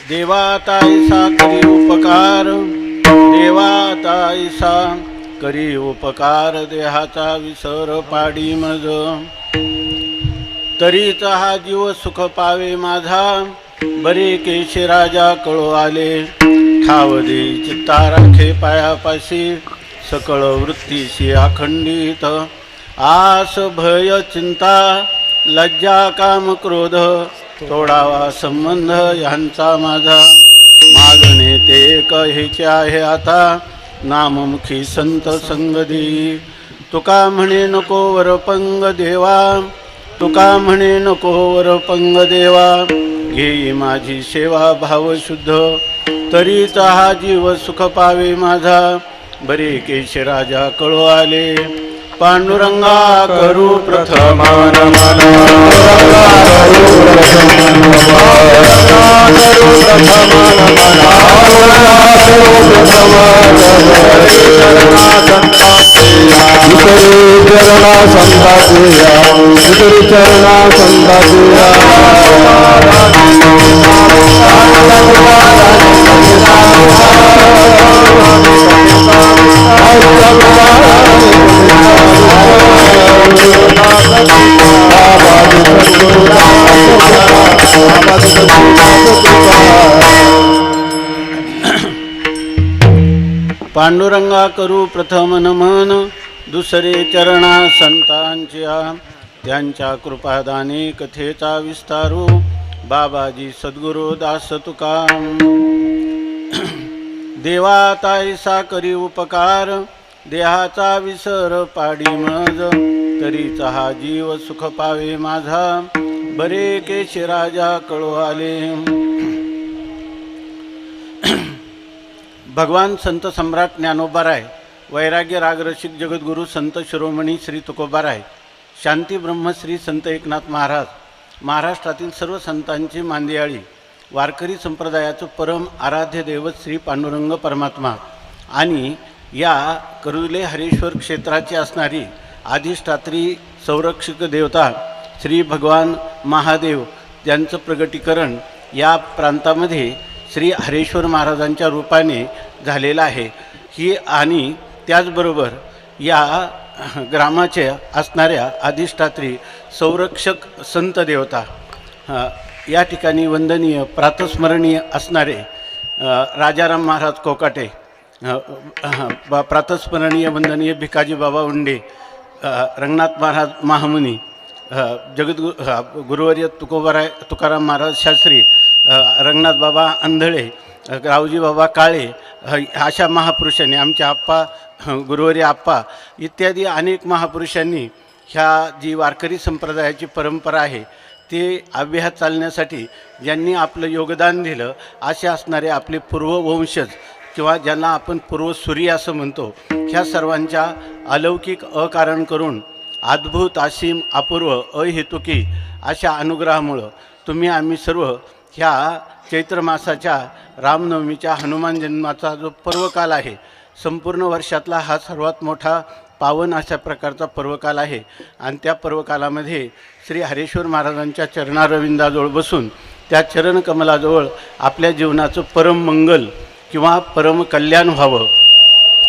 देवाताईसा करी उपकार, देवाताईसा करी उपकार, देहाचा विसर पाडी मज, तरीच हा जीव सुख पावे माझा, बरे केशी राजा कळो आले, ठाव दे चित्ता राखे पायापाशी, सकळ वृत्तीशी अखंडित, आस भय चिंता लज्जा काम क्रोध, तोडावा संबंध यांचा माझा, मागणे ते कहेचे आहे आता, नाममुखी संत संगदी, तुका म्हणे नको वरपंग देवा, तुका म्हणे नको वरपंग देवा, घेई माझी सेवा भाव शुद्ध, तरीच हा जीव सुख पावे माझा, बरे केश राजा कळो आले, पांडुरंगा करू प्रथम नमन, पांडुरंगा करू प्रथम नमन, दुसरे चरणा संतांच्या, त्यांच्या कृपादाने कथेचा विस्तारू, बाबाजी सद्गुरू दास तुका, देवाताईसा करी उपकार, देहाचा विसर पाडी मज, तरीच हा जीव सुख पावे माझा, बरे केशी राजा कळो आले. भगवान संत सम्राट ज्ञानोबाराय, वैराग्य रागरसिक जगद्गुरू संत शिरोमणी श्री तुकोबाराय, शांती ब्रह्मश्री संत एकनाथ महाराज, महाराष्ट्रातील सर्व संतांची मांदियाळी, वारकरी संप्रदायाचं परम आराध्य दैवत श्री पांडुरंग परमात्मा आणि या करुले हरेश्वर क्षेत्राची असणारी अधिष्ठात्री संरक्षक देवता श्री भगवान महादेव यांचं प्रगटीकरण या प्रांतामध्ये श्री हरेश्वर महाराजांच्या रूपाने झालेलं आहे. ही आणि त्याचबरोबर या ग्रामाच्या असणाऱ्या अधिष्ठात्री संरक्षक संत देवता या ठिकाणी वंदनीय प्रातस्मरणीय असणारे राजाराम महाराज कोकाटे, प्रातस्मरणीय वंदनीय भिकाजी बाबा उंडे, रंगनाथ महाराज महामुनी, गुरुवर्य तुकाराम महाराज शास्त्री, रंगनाथ बाबा अंधळे, रावजी बाबा काळे, अशा महापुरुषांनी, आमचे आप्पा गुरुवर्य आप्पा इत्यादी अनेक महापुरुषांनी ह्या जी वारकरी संप्रदायाची परंपरा आहे ते अव्याहत चालण्यासाठी ज्यांनी आपलं योगदान दिलं असे असणारे आपले पूर्ववंशज किंवा ज्यांना आपण पूर्वसूरी असं म्हणतो, ह्या सर्वांच्या अलौकिक अकारण करून अद्भुत असीम अपूर्व अहेतुकी अशा अनुग्रहामुळं तुम्ही आम्ही सर्व ह्या चैत्र मासाच्या रामनवमीच्या हनुमान जन्माचा जो पर्वकाल आहे, संपूर्ण वर्षातला हा सर्वात मोठा पावन अशा प्रकारचा पर्वकाल आहे आणि त्या पर्वकालामध्ये श्री हरेश्वर महाराजांच्या चरणारविंदाजवळ बसून त्या चरणकमलाजवळ आपल्या जीवनाचं परम मंगल किंवा परम कल्याण व्हावं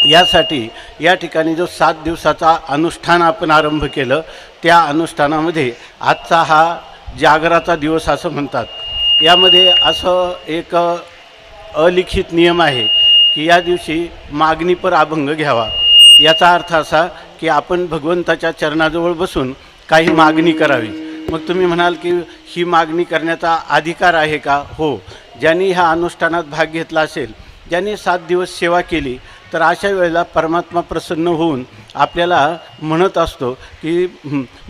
यासाठी या ठिकाणी जो 7 दिवसाचा अनुष्ठान आपण आरंभ केलं, त्या अनुष्ठानामध्ये आजचा हा जागराचा दिवस असं म्हणतात. यामध्ये असं एक अलिखित नियम आहे की या दिवशी मागणीपर अभंग घ्यावा. याचा अर्थ असा की आपण भगवंताच्या चरणाजवळ बसून काही मागणी करावी. मग तुम्ही म्हणाल की ही मागणी करण्याचा अधिकार आहे का? हो, ज्यांनी ह्या अनुष्ठानात भाग घेतला असेल, ज्यांनी 7 दिवस सेवा केली, तर अशा वेळेला परमात्मा प्रसन्न होऊन आपल्याला म्हणत असतो की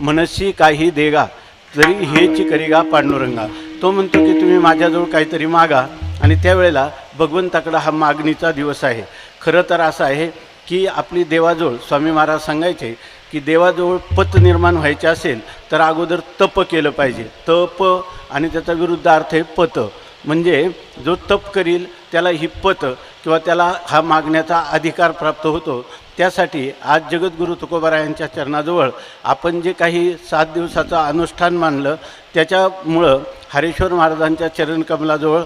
मनसी काही देगा तरी हेची करीगा पांडुरंगा. तो म्हणतो की तुम्ही माझ्याजवळ काहीतरी मागा आणि त्यावेळेला भगवंताकडं हा मागणीचा दिवस आहे. खरं तर असं आहे की आपली देवाजवळ स्वामी महाराज सांगायचे की देवाजवळ पत निर्माण व्हायचे असेल तर अगोदर तप केलं पाहिजे. तप आणि त्याचा विरुद्ध अर्थ आहे पत. म्हणजे जो तप करील त्याला ही पत किंवा त्याला हा मागण्याचा अधिकार प्राप्त होतो. त्यासाठी आज जगद्गुरू तुकोबारायांच्या चरणाजवळ आपण जे काही 7 दिवसाचं अनुष्ठान मानलं त्याच्यामुळं हरेश्वर महाराजांच्या चरणकमलाजवळ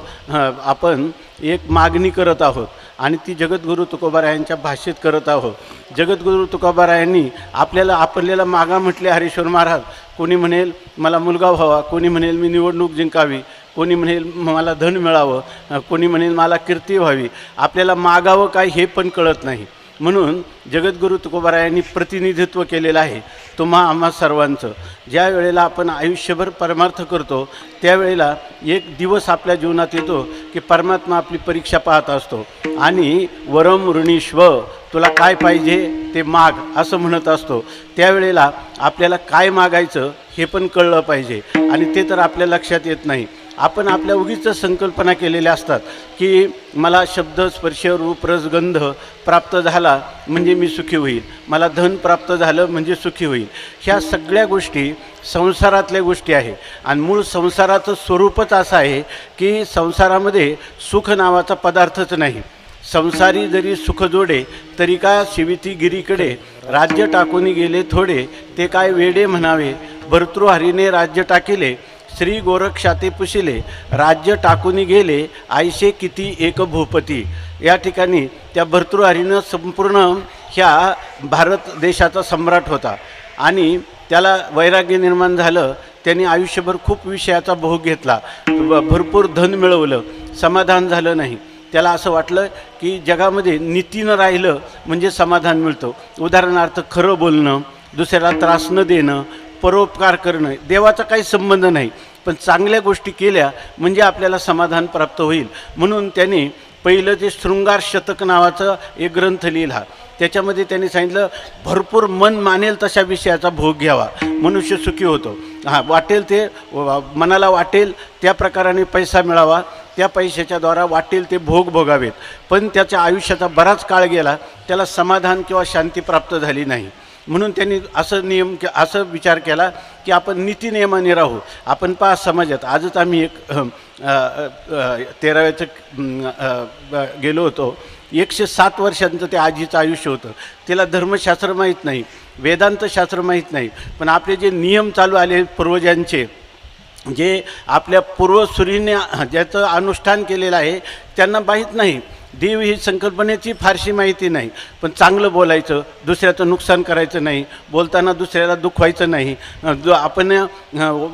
आपण एक मागणी करत आहोत आणि ती जगद्गुरू तुकोबारायांच्या भाषेत करत आहोत। जगद्गुरू तुकोबारायांनी आपल्याला मागा म्हटले हरेश्वर महाराज। कोणी म्हणेल मला मुलगा व्हावा, कोणी म्हणेल मी निवडणूक जिंकावी, कोणी म्हणेल मला धन मिळावं, कोणी म्हणेल मला कीर्ती व्हावी। आपल्याला मागावं काय हे पण कळत नाही। म्हणून जगद्गुरू तुकोबारायांनी प्रतिनिधित्व केलेलं आहे तुम्हा आम्हा सर्वांचं। ज्या वेळेला आपण आयुष्यभर परमार्थ करतो त्यावेळेला एक दिवस आपल्या जीवनात येतो की परमात्मा आपली परीक्षा पाहत असतो आणि वरम ऋणीश्व, तुला काय पाहिजे ते माग असं म्हणत असतो। त्यावेळेला आपल्याला काय मागायचं हे पण कळलं पाहिजे आणि ते तर आपल्या लक्षात येत नाही। आपण आपल्या उगीच संकल्पना केलेल्या असतात की मला शब्द स्पर्श रूप रस गंध प्राप्त झाला म्हणजे मी सुखी होईल, मला धन प्राप्त झालं म्हणजे सुखी होईल। ह्या सगळ्या गोष्टी संसारातल्या गोष्टी आहे आणि मूळ संसाराचं स्वरूपच असं आहे की संसारामध्ये सुख नावाचा पदार्थच नाही। संसारी जरी सुख जोडे तरी का शिविती गिरीकडे, राज्य टाकून गेले थोडे ते काय वेडे म्हणावे, भर्तृहरीने राज्य टाकिले श्री गोरक्षाते पुशिले, राज्य टाकून गेले आयशे किती एक भूपती। या ठिकाणी त्या भर्तृहरीनं संपूर्ण ह्या भारत देशाचा सम्राट होता आणि त्याला वैराग्य निर्माण झालं। त्यांनी आयुष्यभर खूप विषयाचा भोग घेतला, भरपूर धन मिळवलं, समाधान झालं नाही। त्याला असं वाटलं की जगामध्ये नीतीनं राहिलं म्हणजे समाधान मिळतं। उदाहरणार्थ खरं बोलणं, दुसऱ्याला त्रास न देणं, परोपकार करणं, देवाचा काही संबंध नाही पण चांगल्या गोष्टी केल्या म्हणजे आपल्याला समाधान प्राप्त होईल। म्हणून त्यांनी पहिलं जे शृंगार शतक नावाचं एक ग्रंथ लिहिला। त्याच्यामध्ये त्यांनी सांगितलं भरपूर मन मानेल तशा विषयाचा भोग घ्यावा, मनुष्य सुखी होतो। वाटेल ते मनाला वाटेल त्या प्रकाराने पैसा मिळावा, त्या पैशाच्या द्वारा वाटेल ते भोग भोगावेत, पण त्याच्या आयुष्याचा बराच काळ गेला त्याला समाधान किंवा शांती प्राप्त झाली नाही। म्हणून त्यांनी असं विचार केला की आपण नीतिनियमाने राहू। आपण पहा समाजात आजच आम्ही एक 13व्याचं गेलो होतो, 107 वर्षांचं ते आजीचं आयुष्य होतं। तिला धर्मशास्त्र माहीत नाही, वेदांतशास्त्र माहीत नाही, पण आपले जे नियम चालू आले पूर्वजांचे, जे आपल्या पूर्वसुरीने ज्याचं अनुष्ठान केलेलं आहे त्यांना माहीत नाही। देव ही संकल्पनेची फारशी माहिती नाही, पण चांगलं बोलायचं, दुसऱ्याचं नुकसान करायचं नाही, बोलताना दुसऱ्याला दुखवायचं नाही, आपण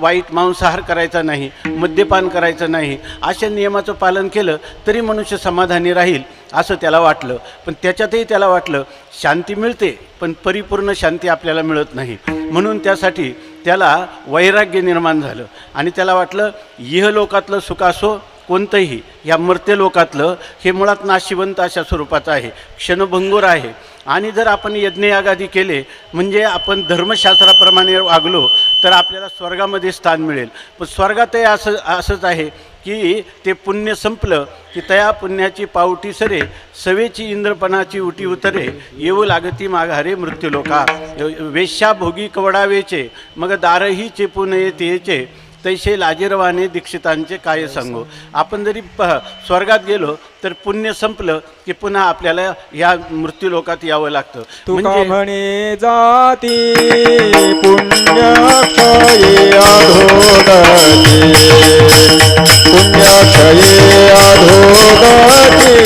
वाईट मांसाहार करायचा नाही, मद्यपान करायचं नाही, अशा नियमाचं पालन केलं तरी मनुष्य समाधानी राहील असं त्याला वाटलं। पण त्याच्यातही त्याला वाटलं शांती मिळते पण परिपूर्ण शांती आपल्याला मिळत नाही। म्हणून त्यासाठी त्याला वैराग्य निर्माण झालं आणि त्याला वाटलं इहलोकातलं सुख असो कोणतंही, या मर्त्य लोकातलं हे मुळात नाशिवंत अशा स्वरूपाचं आहे, क्षणभंगूर आहे। आणि जर आपण यज्ञयागादी केले म्हणजे आपण धर्मशास्त्राप्रमाणे वागलो तर आपल्याला स्वर्गामध्ये स्थान मिळेल। पण स्वर्गातही असंच आहे की ते पुण्य संपलं की तया पुण्याची पावटी सरे, सवेची इंद्रपणाची उटी उतरे, येऊ लागती माघारे मृत्यूलोका, वेश्या भोगी कवडावेचे मग दारही चेपून येते, तैसे लाजीरवाने दीक्षितांचे काय सांगू। आपण जरी स्वर्गात गेलो तर पुण्य संपलं की पुन्हा आपल्याला या मृत्यूलोकात यावं लागतं। तुका म्हणे जाती पुण्यक्षये अधोगती, पुण्यक्षये अधोगती,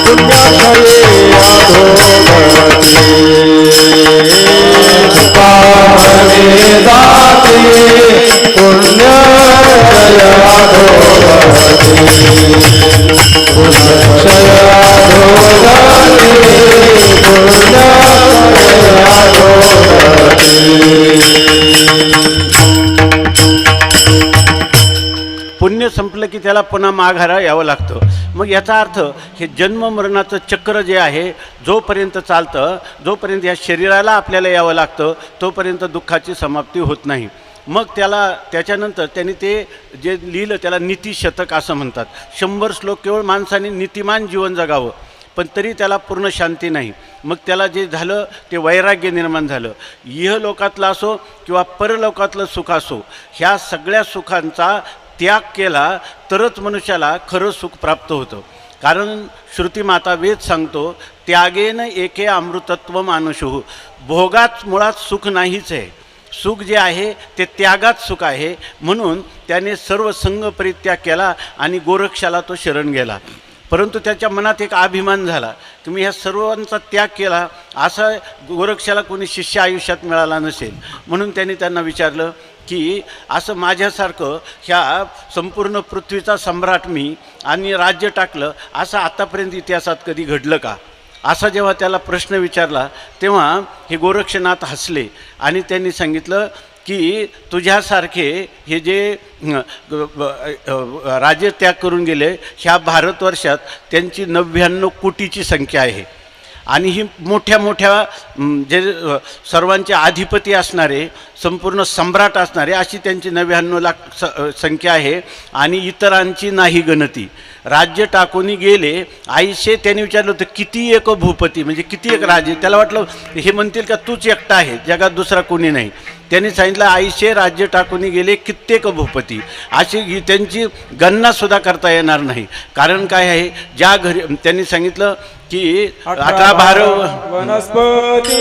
पुण्यक्षये अधोगती। तुका म्हणे जाती पुण्यक्षय अधोगती, पुण्यक्षय अधोगती, पुण्यक्षय अधोगती। पुण्य संपलं की त्याला पुन्हा माघारा यावं लागतं। मग याचा अर्थ हे जन्म मरणाचं चक्र जे आहे जोपर्यंत चालतं, जोपर्यंत या शरीराला आपल्याला यावं लागतं तोपर्यंत दुःखाची समाप्ती होत नाही। मग त्याच्यानंतर त्यांनी ते जे लिहिलं त्याला नीतिशतक असं म्हणतात। 100 श्लोक केवळ माणसाने नीतिमान जीवन जगावं, पण तरी त्याला पूर्ण शांती नाही। मग त्याला जे झालं ते वैराग्य निर्माण झालं। इहलोकातलं असो किंवा परलोकातलं सुख असो, ह्या सगळ्या सुखांचा त्याग केला तरच मनुष्याला खरं सुख प्राप्त होतं। कारण श्रुतीमाता वेद सांगतो, त्यागेन एके अमृतत्व मानुषु. भोगात मुळात सुख नाहीच आहे, सुख जे आहे ते त्यागात सुख आहे. म्हणून त्याने सर्व संग परित्याग केला आणि गोरक्षाला तो शरण गेला. परंतु त्याच्या मनात एक अभिमान झाला की मी ह्या सर्वांचा त्याग केला, असा गोरक्षाला कोणी शिष्य आयुष्यात मिळाला नसेल. म्हणून त्यांनी त्यांना विचारलं की असं माझ्यासारखं ह्या संपूर्ण पृथ्वीचा सम्राट मी आणि राज्य टाकलं, असं आतापर्यंत इतिहासात कधी घडलं का? असा जेव्हा त्याला प्रश्न विचारला तेव्हा हे गोरक्षनाथ हसले आणि त्यांनी सांगितलं की तुझ्यासारखे हे जे राज्य त्याग करून गेले ह्या भारतवर्षात त्यांची 99 कोटीची संख्या आहे. आणि ही मोठ्या मोठ्या जे सर्वांचे अधिपती असणारे, संपूर्ण सम्राट असणारे, अशी त्यांची 99 लाख संख्या आहे. आणि इतरांची नाही गणती. राज्य टाकून गेले आईशे. त्यांनी विचारलं होतं किती एक भूपती, म्हणजे किती एक राज्य. त्याला वाटलं हे म्हणतील का तूच एकटा आहे, जगात दुसरा कोणी नाही. त्यांनी सांगितलं आईशे राज्य टाकून गेले कित्येक भूपती. अशी त्यांची गणनासुद्धा करता येणार नाही. कारण काय आहे, ज्या घरी त्यांनी सांगितलं की 18 भारव वनस्पती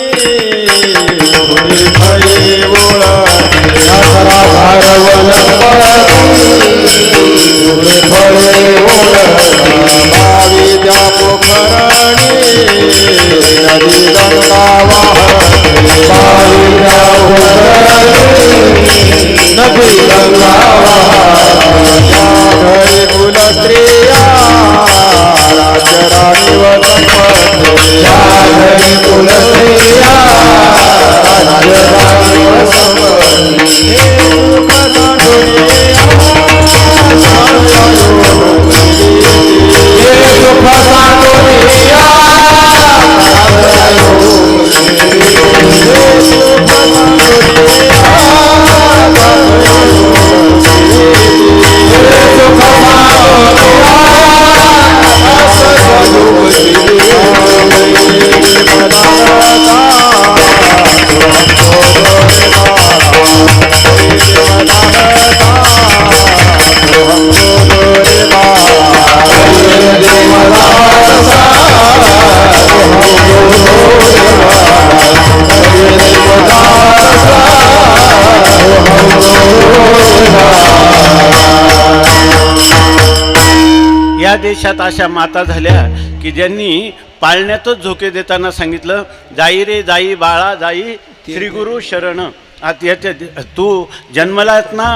या देशात अशा माता झाल्या की ज्यांनी पाळण्यातच झोके देताना सांगितलं जाई रे जाई बाळा जाई श्री गुरु शरण. आता याच्या तू जन्मलात ना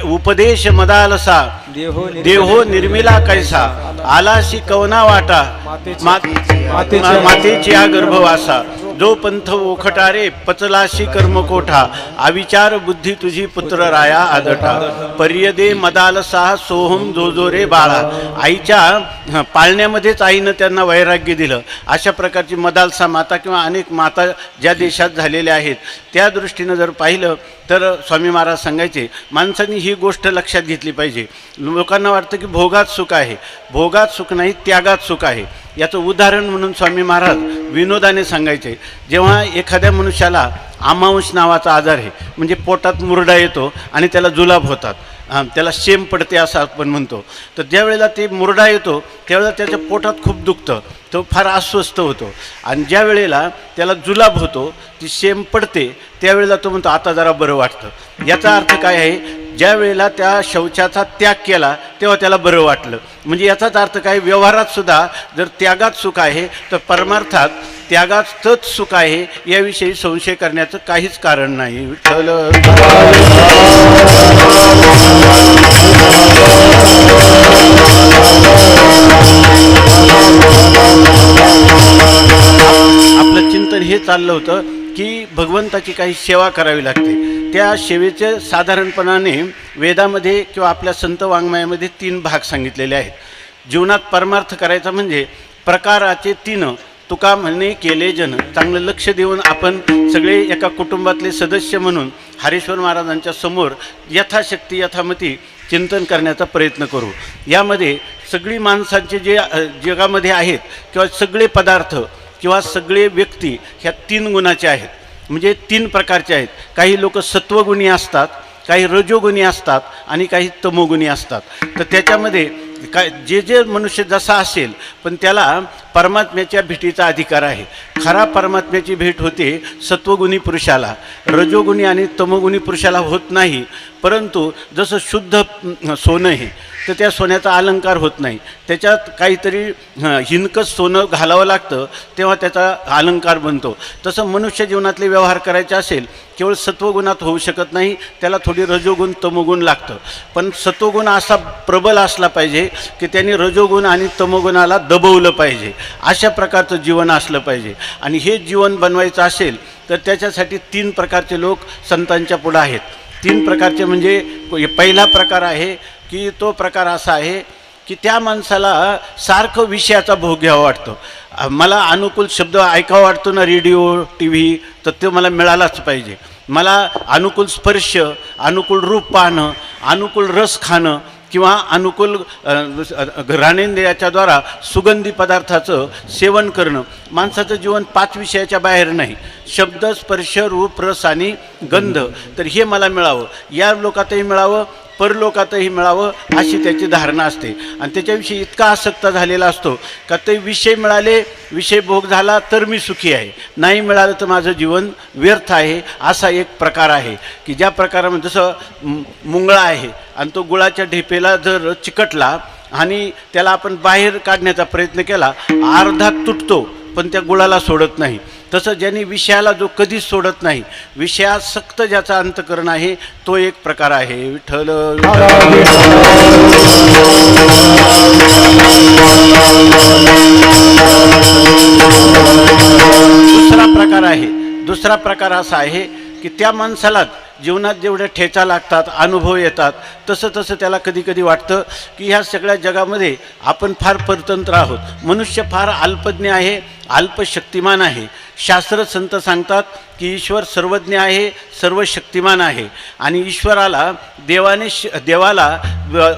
उपदेश मदालसा देहो निर्मिला कैसा आलाशी कवना वाटा मातेची या गर्भवासा. जो पंथ ओखटारे पचलाशी कर्मकोठा अविचार बुद्धी तुझी पुत्र राया आदटा. पर्यदे मदालसा सोहम जो जो रे बाळा. आईच्या पाळण्यामध्येच आईनं त्यांना वैराग्य दिलं. अशा प्रकारची मदालसा माता किंवा अनेक माता ज्या देशात झालेल्या आहेत त्या दृष्टीनं जर पाहिलं तर स्वामी महाराज सांगायचे माणसांनी ही गोष्ट लक्षात घेतली पाहिजे. लोकांना वाटतं की भोगात सुख आहे, भोगात सुख नाही त्यागात सुख आहे. याचं उदाहरण म्हणून स्वामी महाराज विनोदाने सांगायचे, जेव्हा एखाद्या मनुष्याला आमांश नावाचा आजार आहे, म्हणजे पोटात मुरडा येतो आणि त्याला जुलाब होतात, त्याला शेम पडते असं आपण म्हणतो. तर ज्या वेळेला ते मुरडा येतो त्यावेळेला त्याच्या पोटात खूप दुखतं, तो फार अस्वस्थ होतो. आणि ज्या वेळेला त्याला जुलाब होतो, ती शेम पडते, त्यावेळेला तो म्हणतो आता जरा बरं वाटतं. याचा अर्थ काय आहे, ज्या वेळेला त्या शौचाचा त्याग केला तेव्हा त्याला बरं वाटलं. म्हणजे याचाच अर्थ काय, व्यवहारात सुद्धा जर त्यागात सुख आहे तर परमार्थात त्यागातच सुख आहे याविषयी संशय करण्याचं काहीच कारण नाही. विठ्ठल आपलं चिंतन हे चाललं होतं की भगवंताची काही सेवा करावी लागते. त्या सेवेचे साधारणपणाने वेदामध्ये किंवा आपल्या संत वाङ्मयामध्ये 3 भाग सांगितलेले आहेत. जीवनात परमार्थ करायचा म्हणजे प्रकाराचे 3 तुका म्हणे केले जन. चांगलं लक्ष देऊन आपण सगळे एका कुटुंबातले सदस्य म्हणून हरेश्वर महाराजांच्या समोर यथाशक्ती यथामती चिंतन करण्याचा प्रयत्न करू. यामध्ये सगळी माणसांचे जे जगामध्ये आहेत किंवा सगळे पदार्थ किंवा सगळे व्यक्ती ह्या 3 गुणाचे आहेत, म्हणजे 3 प्रकारचे आहेत. काही लोक सत्वगुणी असतात, काही रजोगुणी असतात आणि काही तमोगुणी असतात. तर त्याच्यामध्ये काय जे जे मनुष्य जसा असेल, पण त्याला परमात्म्याच्या भेटीचा अधिकार आहे. खरा परमात्म्याची भेट होते सत्वगुणी पुरुषाला, रजोगुणी आणि तमोगुणी पुरुषाला होत नाही. परंतु जसं शुद्ध सोनं आहे तर त्या सोन्याचा अलंकार होत नाही, त्याच्यात काहीतरी हिनकस सोनं घालावं लागतं तेव्हा त्याचा अलंकार बनतो. तसं मनुष्य जीवनातले व्यवहार करायचे असेल केवळ सत्वगुणात होऊ शकत नाही, त्याला थोडी रजोगुण तमोगुण लागतं. पण सत्वगुण असा प्रबल असला पाहिजे की त्यांनी रजोगुण आणि तमोगुणाला दबवलं पाहिजे. अशा प्रकारचं जीवन असलं पाहिजे. आणि हे जीवन बनवायचं असेल तर त्याच्यासाठी 3 प्रकारचे लोक संतांच्या पुढं आहेत. 3 प्रकारचे म्हणजे पहिला प्रकार आहे की तो प्रकार असा आहे की त्या माणसाला सारखं विषयाचा भोग घ्यावा वाटतो. मला अनुकूल शब्द ऐकावा वाटतो ना रेडिओ टी व्ही, तर तो मला मिळालाच पाहिजे. मला अनुकूल स्पर्श, अनुकूल रूप पाहणं, अनुकूल रस खाणं किंवा अनुकूल घ्राणेंद्रियाच्याद्वारा सुगंधी पदार्थाचं सेवन करणं. माणसाचं जीवन 5 विषयाच्या बाहेर नाही. शब्द, स्पर्श, रूप, रस आणि गंध. तर हे मला मिळावं, या लोकातही मिळावं, परलोकातही मिळावं, अशी त्याची धारणा असते. आणि त्याच्याविषयी इतका आसक्त झालेला असतो का ते विषय मिळाले, विषय भोग झाला तर मी सुखी आहे, नाही मिळालं तर माझं जीवन व्यर्थ आहे. असा एक प्रकार आहे की ज्या प्रकारामध्ये जसं मुंगळा आहे आणि तो गुळाच्या ढेपेला जर चिकटला आणि त्याला आपण बाहेर काढण्याचा प्रयत्न केला, अर्धा तुटतो पण त्या गुळाला सोडत नाही. तसं ज्यांनी विषयाला जो कधीच सोडत नाही, विषयासक्त ज्याचा अंतकरण आहे, तो एक प्रकार आहे. विठ्ठल दुसरा प्रकार असा आहे की त्या माणसाला जीवनात जेवढ्या ठेचा लागतात, अनुभव येतात, तसं तसं त्याला कधी कधी वाटतं की ह्या सगळ्या जगामध्ये आपण फार परतंत्र आहोत. मनुष्य फार अल्पज्ञ आहे, अल्पशक्तिमान आहे. शास्त्र संत सांगतात की ईश्वर सर्वज्ञ आहे, सर्व शक्तिमान आहे. आणि ईश्वराला देवाला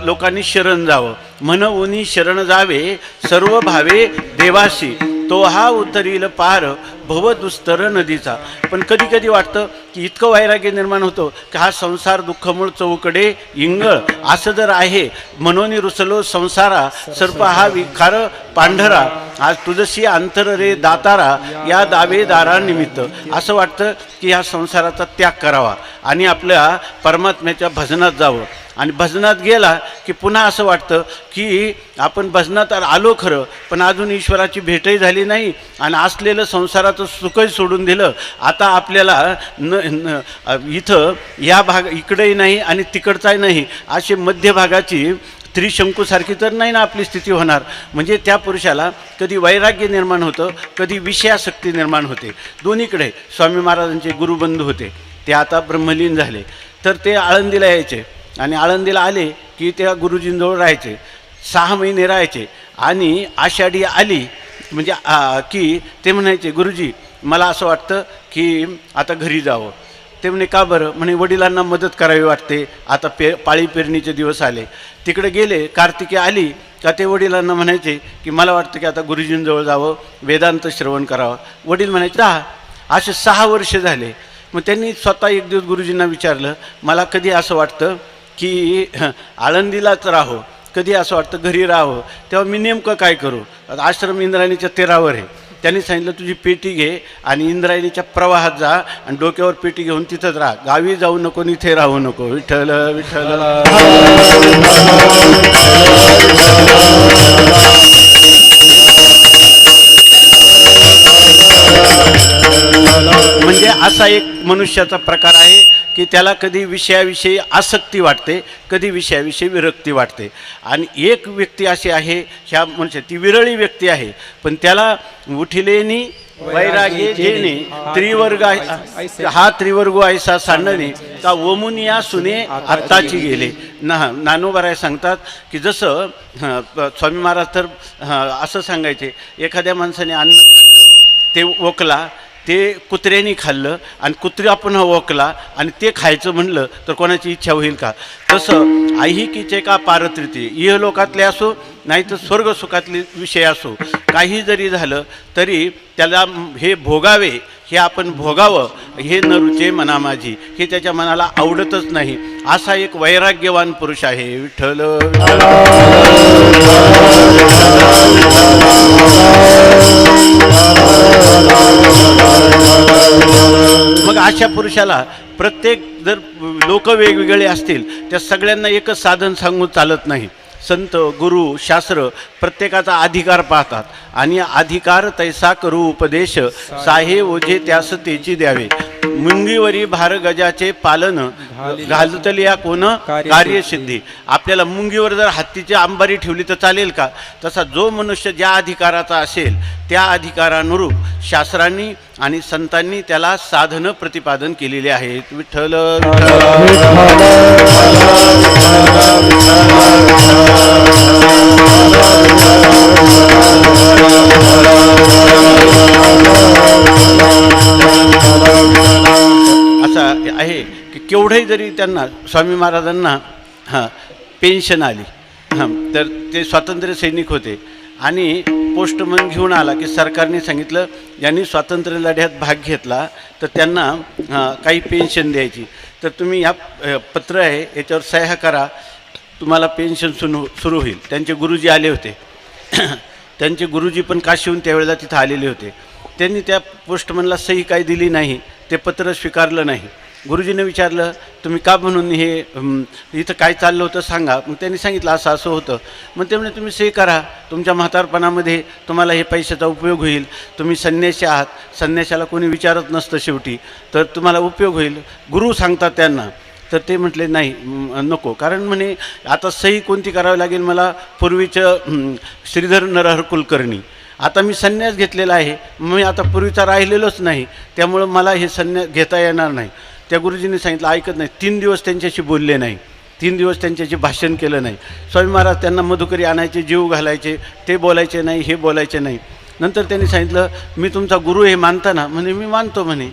लोकांनी शरण जावं. म्हणून शरण जावे सर्व भावे देवाशी, तो हा उतरील पार भवदुस्तर नदीचा. पण कधी कधी वाटतं की इतकं वैराग्य निर्माण होतं की हा संसार दुःखमूळ चौकडे इंगळ असं जर आहे, म्हणून रुसलो संसारा सर्प हा विखार पांढरा, आज तुझशी अंतर रे दातारा या दावेदारा निमित्त. असं वाटतं की ह्या संसाराचा त्याग करावा आणि आपल्या परमात्म्याच्या भजनात जावं. आणि भजनात गेला की पुन्हा असं वाटतं की आपण भजनात आलो खरं, पण अजून ईश्वराची भेटही झाली नाही आणि असलेलं संसाराचं सुखही सोडून दिलं. आता आपल्याला इथं या इकडेही नाही आणि तिकडचाही नाही, अशी मध्यभागाची त्रिशंकूसारखी तर नाही ना आपली स्थिती होणार. म्हणजे त्या पुरुषाला कधी वैराग्य निर्माण होतं, कधी विषयासक्ती निर्माण होते. दोन्हीकडे स्वामी महाराजांचे गुरुबंधू होते, ते आता ब्रह्मलीन झाले. तर ते आळंदीला यायचे आणि आळंदीला आले की त्या गुरुजींजवळ राहायचे. 6 महिने राहायचे. आणि आषाढी आली म्हणजे की ते म्हणायचे, गुरुजी मला असं वाटतं की आता घरी जावं. ते म्हणे का बरं? म्हणे वडिलांना मदत करावी वाटते, आता पाळी पेरणीचे दिवस आले. तिकडे गेले, कार्तिकी आली का ते वडिलांना म्हणायचे की मला वाटतं की आता गुरुजींजवळ जावं, वेदांत श्रवण करावं. वडील म्हणायचे जा. असे 6 वर्ष झाले. मग त्यांनी स्वतः एक दिवस गुरुजींना विचारलं, मला कधी असं वाटतं की आळंदीलाच राहो, कधी असं वाटतं घरी राहावं, तेव्हा मी नेमकं काय करू? आश्रम इंद्रायणीच्या 13वर आहे. त्यांनी सांगितलं तुझी पेटी घे आणि इंद्रायणीच्या प्रवाहात जा आणि डोक्यावर पेटी घेऊन तिथंच राहा, गावी जाऊ नको, इथे राहू नको. विठ्ठल विठ्ठल. म्हणजे असा एक मनुष्याचा प्रकार आहे की त्याला कधी विषयाविषयी आसक्ती वाटते, कधी विषयाविषयी विरक्ती वाटते. आणि एक व्यक्ती अशी आहे, ह्या मनुष्य ती विरळी व्यक्ती आहे, पण त्याला उठिलेनी वैराग्य जेणे त्रिवर्ग हा त्रिवर्ग ऐसा सांडणे का ओमुनिया सुने आत्ताची गेले. नानोबाराय सांगतात की जसं स्वामी महाराज तर असं सांगायचे, एखाद्या माणसाने अन्न खाल्लं, ते ओकला, ते कुत्र्याने खाल्लं आणि कुत्र्या पुन्हा ओकला आणि ते खायचं म्हणलं तर कोणाची इच्छा होईल का? तसं ऐहिकीचे का पारत्रिते, इहलोकातले असो नाही तर स्वर्गसुखातले विषय असो, काही जरी झालं तरी त्याला हे भोगावे, हे आपण भोगावं, हे न रुचे मना माझी, हे त्याच्या मनाला आवडतच नाही. असा एक वैराग्यवान पुरुष आहे. विठ्ठल मग अशा पुरुषाला प्रत्येक जर लोक वेगवेगळे असतील त्या सगळ्यांना एकच साधन सांगून चालत नाही. संत गुरु शास्त्र प्रत्येकाचा अधिकार पाहतात आणि अधिकार तैसा करू उपदेश साहे ओझे त्यास तेची द्यावे. मुंगीवरी भार गजाचे पालन घालतलिया कोण कार्यसिद्धी. आपल्याला मुंगीवर जर हत्तीची अंबारी ठेवली तर चालेल का? तसा जो मनुष्य ज्या अधिकाराचा असेल त्या अधिकारानुरूप शास्त्रांनी आणि संतांनी त्याला साधनं प्रतिपादन केलेली आहेत. विठ्ठल असं आहे की केवढंही जरी त्यांना स्वामी महाराजांना पेन्शन आली तर ते स्वातंत्र्य सैनिक होते आणि पोस्टमन घेऊन आला की सरकारने सांगितलं यांनी स्वातंत्र्य लढ्यात भाग घेतला तर त्यांना काही पेन्शन द्यायची. तर तुम्ही या पत्र आहे याच्यावर सह्या करा, तुम्हाला पेन्शन सुरू होईल. त्यांचे गुरुजी आले होते. त्यांचे गुरुजी पण काशीहून त्यावेळेला तिथं आलेले होते. त्यांनी त्या पोस्टमनला सही काही दिली नाही, ते पत्र स्वीकारलं नाही. गुरुजीने विचारलं तुम्ही का म्हणून हे इथं काय चाललं होतं सांगा. मग त्यांनी सांगितलं असं असं होतं. मग ते म्हणे तुम्ही सही करा, तुमच्या म्हातारपणामध्ये तुम्हाला हे पैशाचा उपयोग होईल. तुम्ही संन्यासी आहात, संन्याशाला कोणी विचारत नसतं शेवटी, तर तुम्हाला उपयोग होईल. गुरु सांगतात त्यांना. तर ते म्हटले नाही नको, कारण म्हणे आता सही कोणती करावी लागेल मला, पूर्वीचं श्रीधर नरहर कुलकर्णी. आता मी संन्यास घेतलेला आहे, मी आता पूर्वीचा राहिलेलोच नाही, त्यामुळं मला हे संन्यास घेता येणार नाही. त्या गुरुजींनी सांगितलं ऐकत नाही. 3 दिवस त्यांच्याशी बोलले नाही, 3 दिवस त्यांच्याशी भाषण केलं नाही. स्वामी महाराज त्यांना मधुकरी आणायचे, जीव घालायचे, ते बोलायचे नाही, हे बोलायचे नाही. नंतर त्यांनी सांगितलं मी तुमचा गुरु हे मानता ना? म्हणे मी मानतो म्हणे.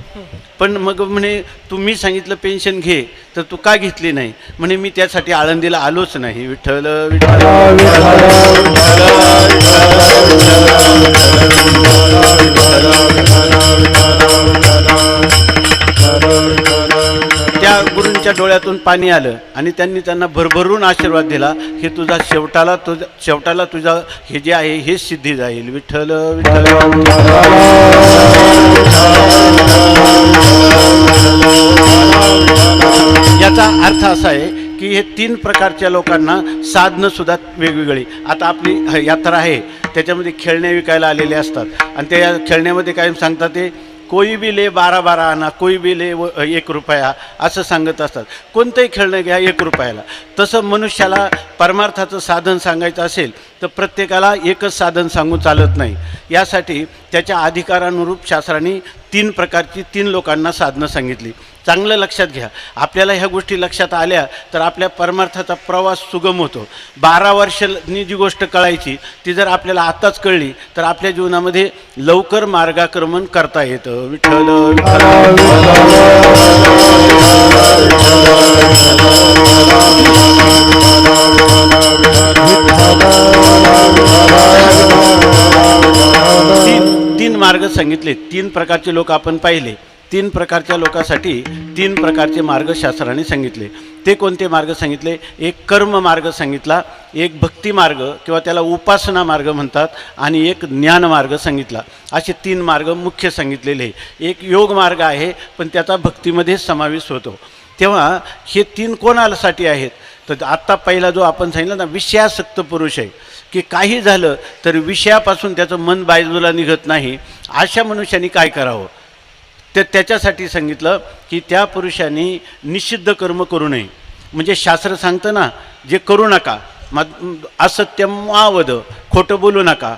पण मग म्हणे तुम्ही सांगितलं पेन्शन घे, तर तू का घेतली नाही? म्हणे मी त्यासाठी आळंदीला आलोच नाही. विठ्ठल त्या गुरूंच्या डोळ्यातून पाणी आलं आणि त्यांनी त्यांना भरभरून आशीर्वाद दिला की तुझा शेवटाला तुझा हे जे आहे हेच सिद्धी जाईल. विठ्ठल विठ्ठल. याचा अर्थ असा आहे की हे 3 प्रकारच्या लोकांना साधनंसुद्धा वेगवेगळी. आता आपली यात्रा आहे त्याच्यामध्ये खेळणे विकायला आलेले असतात आणि त्या खेळण्यामध्ये काय सांगतात ते कोई भी ले 12-12 आणा, कोई भी ले 1 रुपया असं सांगत असतात. कोणतंही खेळणं घ्या 1 रुपयाला. तसं मनुष्याला परमार्थाचं साधन सांगायचं असेल तर प्रत्येकाला एकच साधन सांगून चालत नाही. यासाठी त्याच्या अधिकारानुरूप शास्त्रांनी 3 प्रकारची 3 लोकांना साधनं सांगितली. चांगलं लक्षात घ्या. आपल्याला ह्या गोष्टी लक्षात आल्या तर आपल्या परमार्थाचा प्रवास सुगम होतो. 12 वर्षांनी जी गोष्ट कळायची ती जर आपल्याला आत्ताच कळली तर आपल्या जीवनामध्ये लवकर मार्गाक्रमण करता येतं. विठ्ठल तीन मार्ग सांगितले. 3 प्रकारचे लोक आपण पाहिले. 3 प्रकारच्या लोकांसाठी 3 प्रकारचे मार्ग शास्त्राने सांगितले. ते कोणते मार्ग सांगितले? एक कर्म मार्ग सांगितला, एक भक्ती मार्ग किंवा त्याला उपासना मार्ग म्हणतात, आणि एक ज्ञान मार्ग सांगितला. असे 3 मार्ग मुख्य सांगितलेले. एक योग मार्ग आहे पण त्याचा भक्तीमध्ये समावेश होतो. तेव्हा हे 3 कोणासाठी आहेत? तर आत्ता पहिला जो आपण सांगितलं ना, विषयासक्त पुरुष आहे की काही झालं तर विषयापासून त्याचं मन बाजूला निघत नाही. अशा मनुष्याने काय करावं? तर त्याच्यासाठी सांगितलं की त्या पुरुषांनी निषिद्ध कर्म करू नये. म्हणजे शास्त्र सांगतं ना, जे करू नका, असत्यम मावद, खोटं बोलू नका,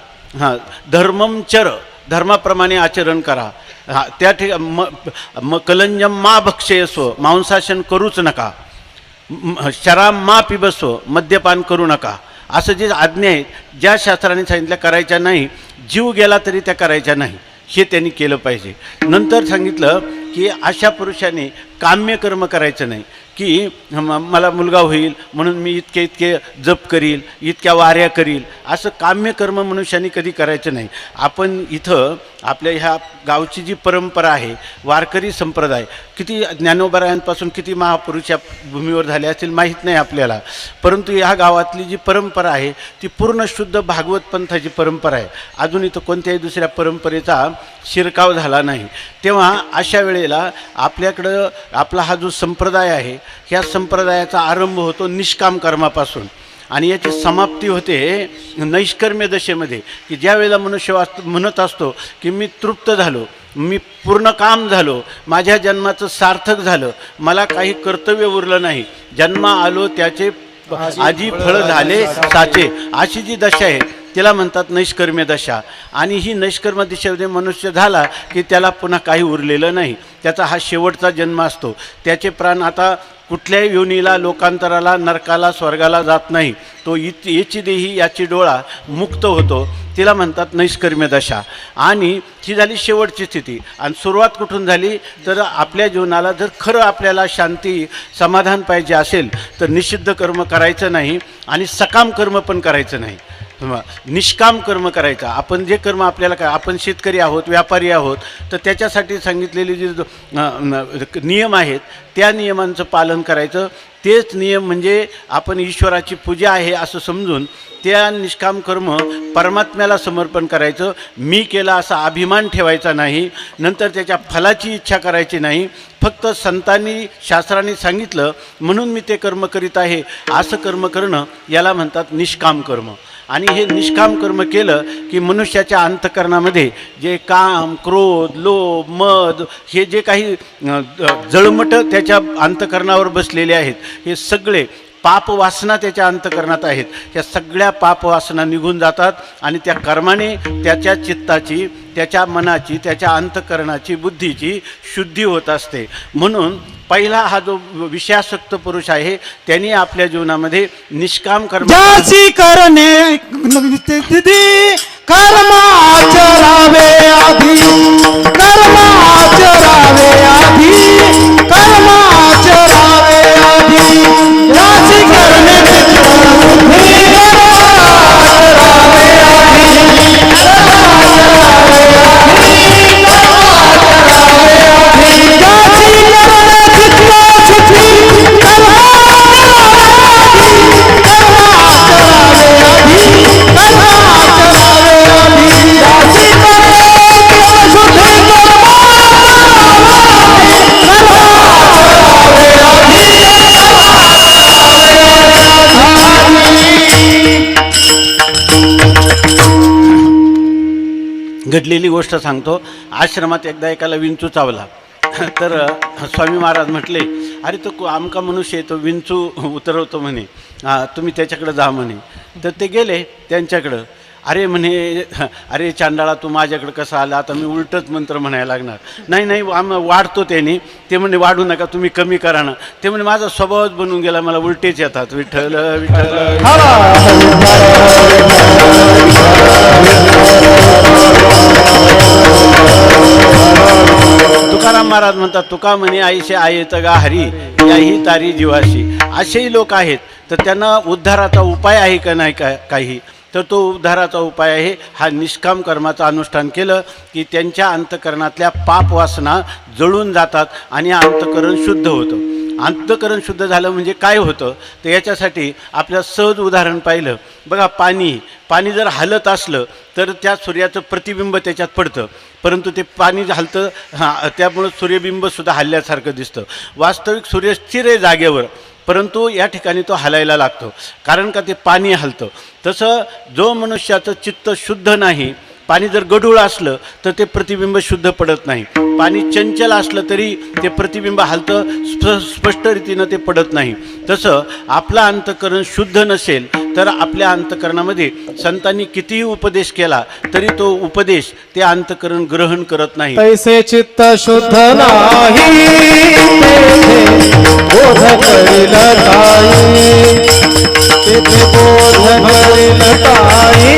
धर्मम चर, धर्माप्रमाणे आचरण करा, त्या ठिकाणी कलंजम मा भक्षयस्व, मांसाशन करूच नका, शराब मा पिबस्व, मद्यपान करू नका. असं जे आज्ञा आहेत ज्या शास्त्राने सांगितल्या करायच्या नाही, जीव गेला तरी त्या करायच्या नाही, हे त्यांनी केलं पाहिजे. नंतर सांगितलं की अशा पुरुषाने काम्य कर्म करायचं नाही की मला मुलगा होईल म्हणून मी इतके जप करील, इतक्या वाऱ्या करील, असं काम्य कर्म मनुष्याने कधी करायचं नाही. आपण इथं आपल्या ह्या गावची जी परंपरा आहे, वारकरी संप्रदाय किती ज्ञानोबरायांपासून किती महापुरुष या भूमीवर झाले असतील माहीत नाही आपल्याला, परंतु ह्या गावातली जी परंपरा आहे ती पूर्ण शुद्ध भागवत पंथाची परंपरा आहे. अजून इथं कोणत्याही दुसऱ्या परंपरेचा शिरकाव झाला नाही. तेव्हा अशा वेळेला आपल्याकडं आपला हा जो संप्रदाय आहे, ह्या संप्रदायाचा आरंभ होतो निष्काम कर्मापासून आणि याची समाप्ती होते नैष्कर्म्य दशेमध्ये, की ज्या वेळेला मनुष्य म्हणत असतो की मी तृप्त झालो, मी पूर्ण काम झालो, माझ्या जन्माचं सार्थक झालं, मला काही कर्तव्य उरलं नाही, जन्मा आलो त्याचे आजी फळ झाले साचे, अशी जी दशा आहे त्याला म्हणतात नैष्कर्म्य दशा. आणि ही नैष्कर्म्य दिशेमध्ये मनुष्य झाला की त्याला पुन्हा काही उरलेलं नाही, त्याचा हा शेवटचा जन्म असतो. त्याचे प्राण आता कुठल्याही योनीला, लोकांतराला, नरकाला, स्वर्गाला जात नाही, तो याची देही याची डोळा मुक्त होतो, तिला म्हणतात नैष्कर्म्य दशा. आणि ही झाली शेवटची स्थिती. आणि सुरुवात कुठून झाली तर आपल्या जीवनाला जर खरं आपल्याला शांती समाधान पाहिजे असेल तर निषिद्ध कर्म करायचं नाही आणि सकाम कर्म पण करायचं नाही, निष्काम कर्म करायचा. आपण जे कर्म आपल्याला काय, आपण शेतकरी आहोत, व्यापारी आहोत, तर त्याच्यासाठी सांगितलेले जे नियम आहेत त्या नियमांचं पालन करायचं. तेच नियम म्हणजे आपण ईश्वराची पूजा आहे असं समजून त्या निष्काम कर्म परमात्म्याला समर्पण करायचं. मी केला असा अभिमान ठेवायचा नाही, नंतर त्याच्या फलाची इच्छा करायची नाही. फक्त संतांनी शास्त्रांनी सांगितलं म्हणून मी ते कर्म करीत आहे असं कर्म करणं याला म्हणतात निष्काम कर्म. आणि हे निष्काम कर्म केलं की मनुष्याच्या अंतःकरणामध्ये जे काम, क्रोध, लोभ, मद हे जे काही जळमट त्याच्या अंतःकरणावर बसलेले आहेत, हे सगळे पापवासना त्याच्या अंतःकरणात आहेत, ह्या सगळ्या पापवासना निघून जातात आणि त्या कर्माने त्याच्या चित्ताची, त्याच्या मनाची, त्याच्या अंतःकरणाची, बुद्धीची शुद्धी होत असते. म्हणून पहिला हा जो विषयासक्त पुरुष आहे त्यांनी आपल्या जीवनामध्ये निष्काम कर्म करणे कर्म आचरावे आधी, कर्म आचरावे आधी, कर्म आचरावे आधी, याची करणे घडलेली गोष्ट सांगतो. आश्रमात एकदा एकाला विंचू चावला, तर स्वामी महाराज म्हटले, अरे तो आमका मनुष्य आहे, तो विंचू उतरवतो म्हणे, तुम्ही त्याच्याकडे जा म्हणे. तर ते गेले त्यांच्याकडं. अरे म्हणे, अरे चांडाळा तू माझ्याकडे कसा आला, आता मी उलटच मंत्र म्हणायला लागणार. नाही नाही वाढतो त्याने. ते म्हणे वाढू नका, तुम्ही कमी करा ना. ते म्हणे माझा स्वभावच बनून गेला, मला उलटेच येतात. विठ्ठल विठ्ठल. तुकाराम महाराज म्हणतात, तुका म्हणे आईशे आयेत गा हरी, याही तारी जीवाशी. असेही लोक आहेत, तर त्यांना उद्धाराचा उपाय आहे का नाही काही, तर तो उद्धाराचा उपाय आहे हा निष्काम कर्माचं अनुष्ठान केलं की त्यांच्या अंतःकरणातल्या पापवासना जळून जातात आणि अंतःकरण शुद्ध होतं. अंतःकरण शुद्ध झालं म्हणजे काय होतं, तर याच्यासाठी आपल्या सहज उदाहरण पाहिलं बघा. पाणी जर हलत असलं तर त्या सूर्याचं प्रतिबिंब त्याच्यात पडतं, परंतु ते पाणी हलतं, त्यामुळं सूर्यबिंबसुद्धा हलल्यासारखं दिसतं. वास्तविक सूर्य स्थिर आहे जागेवर, परंतु या ठिकाणी तो हलायला लागतो, कारण का ते पाणी हलतं. तसं जो मनुष्याचं चित्त शुद्ध नाही, पाणी जर गढूळ असलं तर ते प्रतिबिंब शुद्ध पडत नाही. पाणी चंचल असलं तरी ते प्रतिबिंब हलतं, स्पष्ट रीतीनं ते पडत नाही. तसं आपलं अंतःकरण शुद्ध नसेल तर आपल्या अंतःकरणामध्ये संतांनी कितीही उपदेश केला तरी तो उपदेश ते अंतःकरण ग्रहण करत नाही. तैसे चित्त शुद्ध नाही, बोध करील ताई, तेथे बोध करील ताई,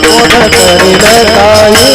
बोध करील ताई.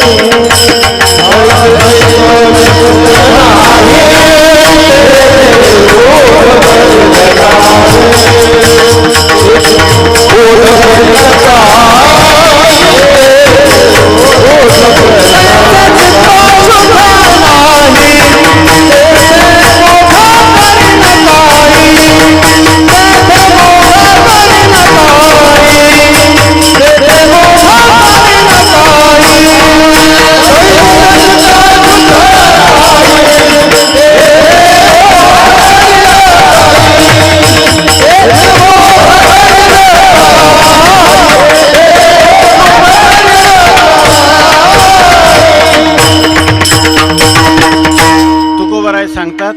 तुकोबाराय सांगतात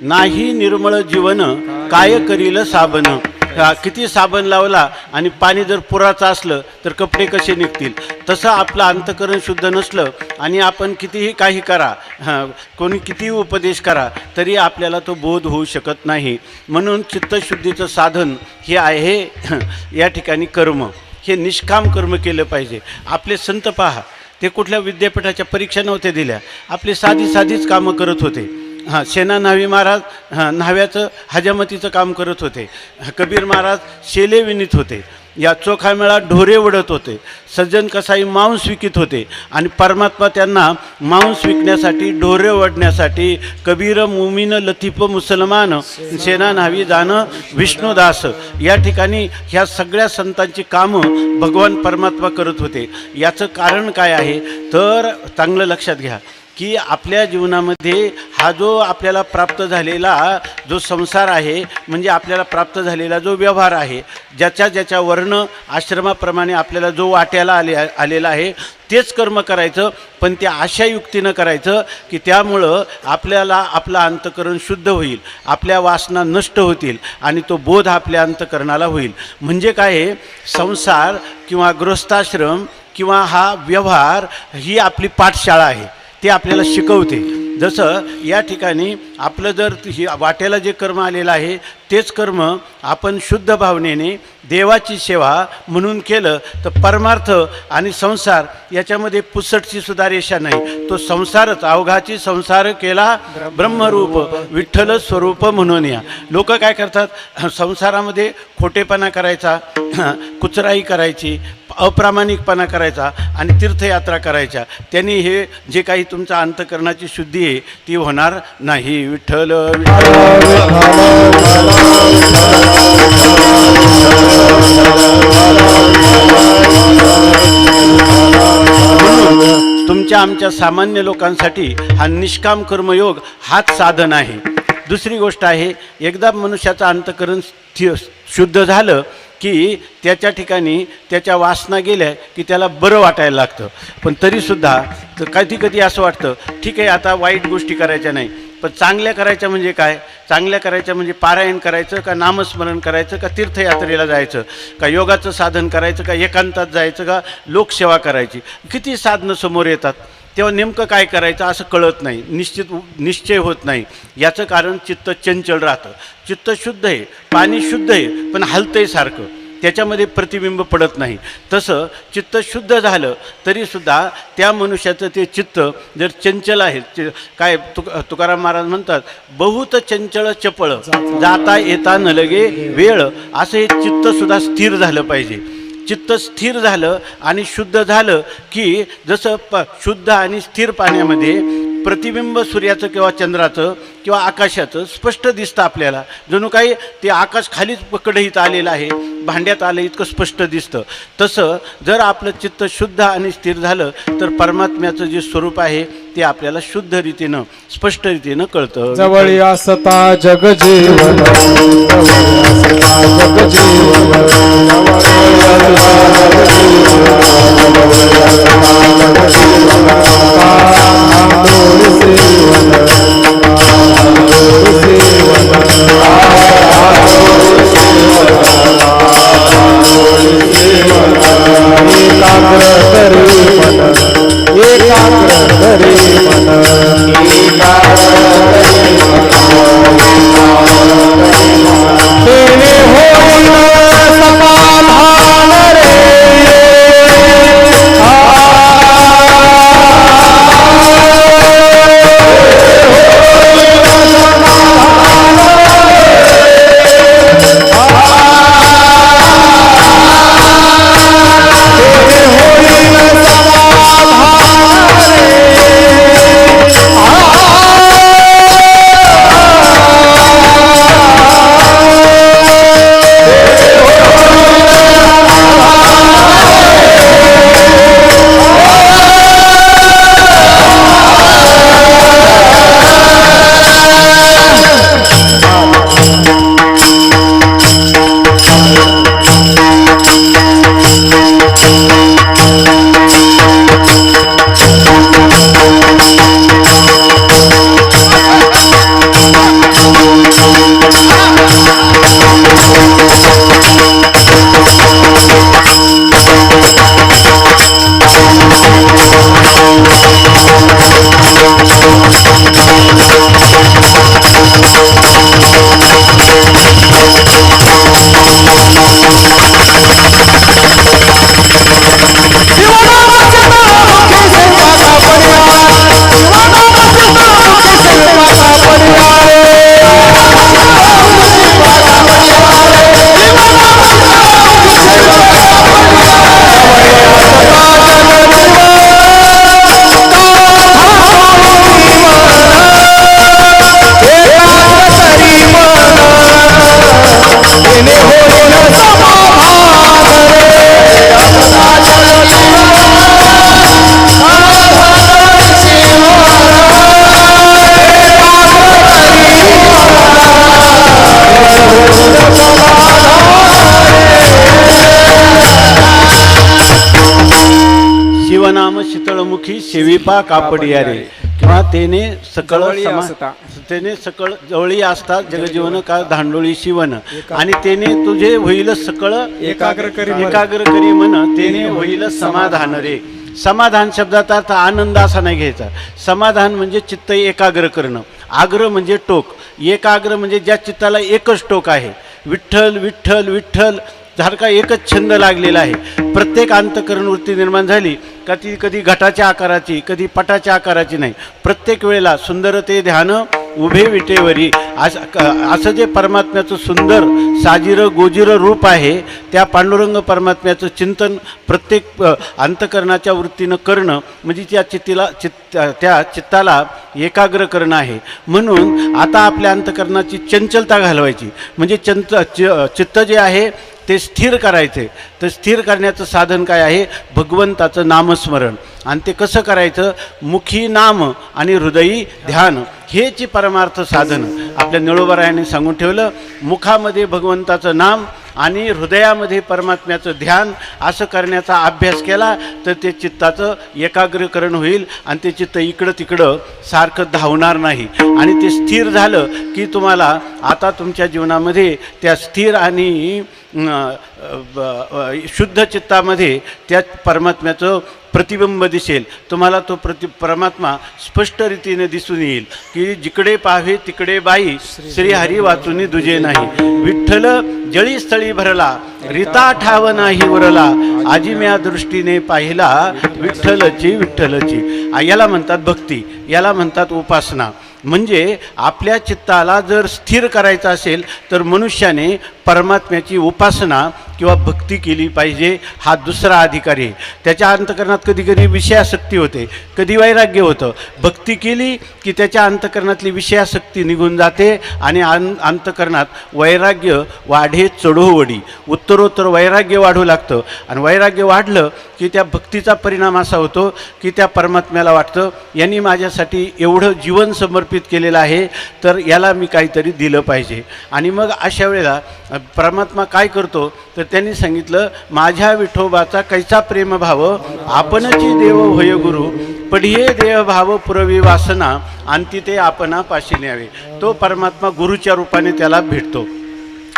नाही निर्मळ जीवन काय करील साबन. किती साबण लावला आणि पाणी जर पुराचं असलं तर कपडे कसे निघतील. तसं आपलं अंतःकरण शुद्ध नसलं आणि आपण कितीही काही करा, कोणी कितीही उपदेश करा, तरी आपल्याला तो बोध होऊ शकत नाही. म्हणून चित्तशुद्धीचं साधन हे आहे या ठिकाणी कर्म. हे निष्काम कर्म केलं पाहिजे. आपले संत पहा, ते कुठल्या विद्यापीठाच्या परीक्षा नव्हत्या दिल्या, आपली साधीच कामं करत होते. सेना न्हावी महाराज न्हाव्याचं हजामतीचं काम करत होते. कबीर महाराज शेले विणीत होते. या चोखामेळा ढोरे वडत होते. सज्जन कसाई मांस विकत होते आणि परमात्मा त्यांना मांस विकण्यासाठी, ढोरे वडण्यासाठी कबीर मुमीन लतीफ मुसलमान सेना न्हावी जाणं विष्णुदास या ठिकाणी ह्या सगळ्या संतांची कामं भगवान परमात्मा करत होते. याचं कारण काय आहे तर चांगलं लक्षात घ्या की आपल्या जीवनामध्ये हा जो आपल्याला प्राप्त झालेला जो संसार आहे, म्हणजे आपल्याला प्राप्त झालेला जो व्यवहार आहे, ज्याच्या वर्ण आश्रमाप्रमाणे आपल्याला जो वाट्याला आलेला आहे तेच कर्म करायचं. पण त्या अशा युक्तीनं करायचं की त्यामुळं आपल्याला आपलं अंतःकरण शुद्ध होईल, आपल्या वासना नष्ट होतील आणि तो बोध आपल्या अंतःकरणाला होईल. म्हणजे काय आहे, संसार किंवा गृहस्थाश्रम किंवा हा व्यवहार ही आपली पाठशाळा आहे. ते आपल्याला शिकवते. जसं या ठिकाणी आपलं जर ही वाट्याला जे कर्म आलेलं आहे तेच कर्म आपण शुद्ध भावनेने देवाची सेवा म्हणून केलं तर परमार्थ आणि संसार याच्यामध्ये पुसटची सुद्धा रेषा नाही. तो संसारच अवघाची संसार केला ब्रह्मरूप विठ्ठल स्वरूप म्हणून. या लोक काय करतात, संसारामध्ये खोटेपणा करायचा, कुचराई करायची, अप्रामाणिकपणा करायचा आणि तीर्थयात्रा करायच्या. त्यांनी हे जे काही तुमच्या अंतःकरणाची शुद्धी आहे ती होणार नाही. विठ्ठल तुमच्या आमच्या सामान्य लोकांसाठी हा निष्काम कर्मयोग हाच साधन आहे. दुसरी गोष्ट आहे, एकदा मनुष्याचं अंतःकरण शुद्ध झालं की त्याच्या ठिकाणी त्याच्या वासना गेल्या की त्याला बरं वाटायला लागतं. पण तरीसुद्धा कधी असं वाटतं ठीक आहे आता वाईट गोष्टी करायच्या नाही, पण चांगल्या करायच्या. म्हणजे काय चांगल्या करायच्या म्हणजे पारायण करायचं का, नामस्मरण करायचं का, तीर्थयात्रेला जायचं का, योगाचं साधन करायचं का, एकांतात जायचं का, लोकसेवा करायची. किती साधनं समोर येतात, तेव्हा नेमकं काय करायचं असं कळत नाही, निश्चय होत नाही. याचं कारण चित्त चंचल राहतं. चित्त शुद्ध आहे, पाणी शुद्ध आहे, पण हलतंय सारखं, त्याच्यामध्ये प्रतिबिंब पडत नाही. तसं चित्त शुद्ध झालं तरीसुद्धा त्या मनुष्याचं ते चित्त जर चंचल आहे, काय तुकाराम महाराज म्हणतात, बहुत चंचल चपळ जाता येता न लगे वेळ. असं हे चित्तसुद्धा स्थिर झालं पाहिजे. चित्त स्थिर झालं आणि शुद्ध झालं की जसं शुद्ध आणि स्थिर पाण्यामध्ये प्रतिबिंब सूर्याचं किंवा चंद्राचं किंवा आकाशाचं स्पष्ट दिसतं आपल्याला. जणू काही ते आकाश खालीच कढईत आलेलं आहे, भांड्यात आलं इतकं स्पष्ट दिसतं. तसं जर आपलं चित्त शुद्ध आणि स्थिर झालं तर परमात्म्याचं जे स्वरूप आहे ते आपल्याला शुद्ध रीतीनं स्पष्ट रीतीनं कळतं. जवळी असता जग जीवन, सखी सेविपा कापडिया रे, किंवा तेने सकळ जवळी असता. तेने सकळ जवळी असतात जगजीवन का धांडोळी शिवन, आणि तेने तुझे होईल सकळ एकाग्र करी मन. एकाग्र करी मन, तेने होईल समाधान रे. समाधान शब्दाचा अर्थ आनंद असा नाही घ्यायचा. समाधान म्हणजे चित्त एकाग्र करणं. आग्र म्हणजे टोक, एकाग्र म्हणजे ज्या चित्ताला एकच टोक आहे. विठ्ठल विठ्ठल विठ्ठल सारखा एकच छंद लागलेला आहे. प्रत्येक अंतःकरण वृत्ती निर्माण झाली का ती कधी घटाच्या आकाराची, कधी पटाच्या आकाराची नाही. प्रत्येक वेळेला सुंदर ते ध्यान उभे विटेवरी, असं जे परमात्म्याचं सुंदर साजिरं गोजिरं रूप आहे, त्या पांडुरंग परमात्म्याचं चिंतन प्रत्येक अंतःकरणाच्या वृत्तीनं करणं म्हणजे त्या चित्ताला एकाग्र करणं आहे. म्हणून आता आपल्या अंतःकरणाची चंचलता घालवायची, म्हणजे चित्त जे आहे ते स्थिर करायचे. तर स्थिर करण्याचं साधन काय आहे? भगवंताचं नामस्मरण. आणि ते कसं करायचं? मुखी नाम आणि हृदयी ध्यान, हेची परमार्थ साधन आपल्या निळोबारायांनी सांगून ठेवलं. मुखामध्ये भगवंताचं नाम आणि हृदयामध्ये परमात्म्याचं ध्यान, असं करण्याचा अभ्यास केला तर ते चित्ताचं एकाग्रीकरण होईल आणि ते चित्त इकडं तिकडं सारखं धावणार नाही. आणि ते स्थिर झालं की तुम्हाला आता तुमच्या जीवनामध्ये त्या स्थिर आणि शुद्ध चित्तामध्ये त्या परमात्म्याचं प्रतिबिंब दिसेल. तुम्हाला तो परमात्मा स्पष्ट रीतीने दिसून येईल की जिकडे पाहावे तिकडे बाई, श्रीहरी वाचुनी दुजे नाही. विठ्ठल जळी स्थळी भरला, रीता ठाव नाही उरला, आजी म्या दृष्टीने पाहिला, विठ्ठलची विठ्ठलची. याला म्हणतात भक्ती, याला म्हणतात उपासना. म्हणजे आपल्या चित्ताला जर स्थिर करायचं असेल तर मनुष्याने परमात्म्याची उपासना किंवा भक्ती केली पाहिजे. हा दुसरा अधिकारी आहे. त्याच्या अंतःकरणात कधी कधी विषयासक्ती होते, कधी वैराग्य होतं. भक्ती केली की त्याच्या अंतःकरणातली विषयासक्ती निघून जाते आणि अंतःकरणात वैराग्य वाढे चढोवडी, उत्तरोत्तर वैराग्य वाढू लागतं. आणि वैराग्य वाढलं की त्या भक्तीचा परिणाम असा होतो की त्या परमात्म्याला वाटतं यांनी माझ्यासाठी एवढं जीवन समर्पित केलेलं आहे तर याला मी काहीतरी दिलं पाहिजे. आणि मग अशा वेळेला परमात्मा काय करतो तर त्यांनी सांगितलं, माझ्या विठोबाचा कैसा प्रेमभाव, आपणची देव होय गुरु, पढिये देहभाव पुरवी वासना, आणि तिथे आपणा पाशी न्यावे. तो परमात्मा गुरुच्या रूपाने त्याला भेटतो.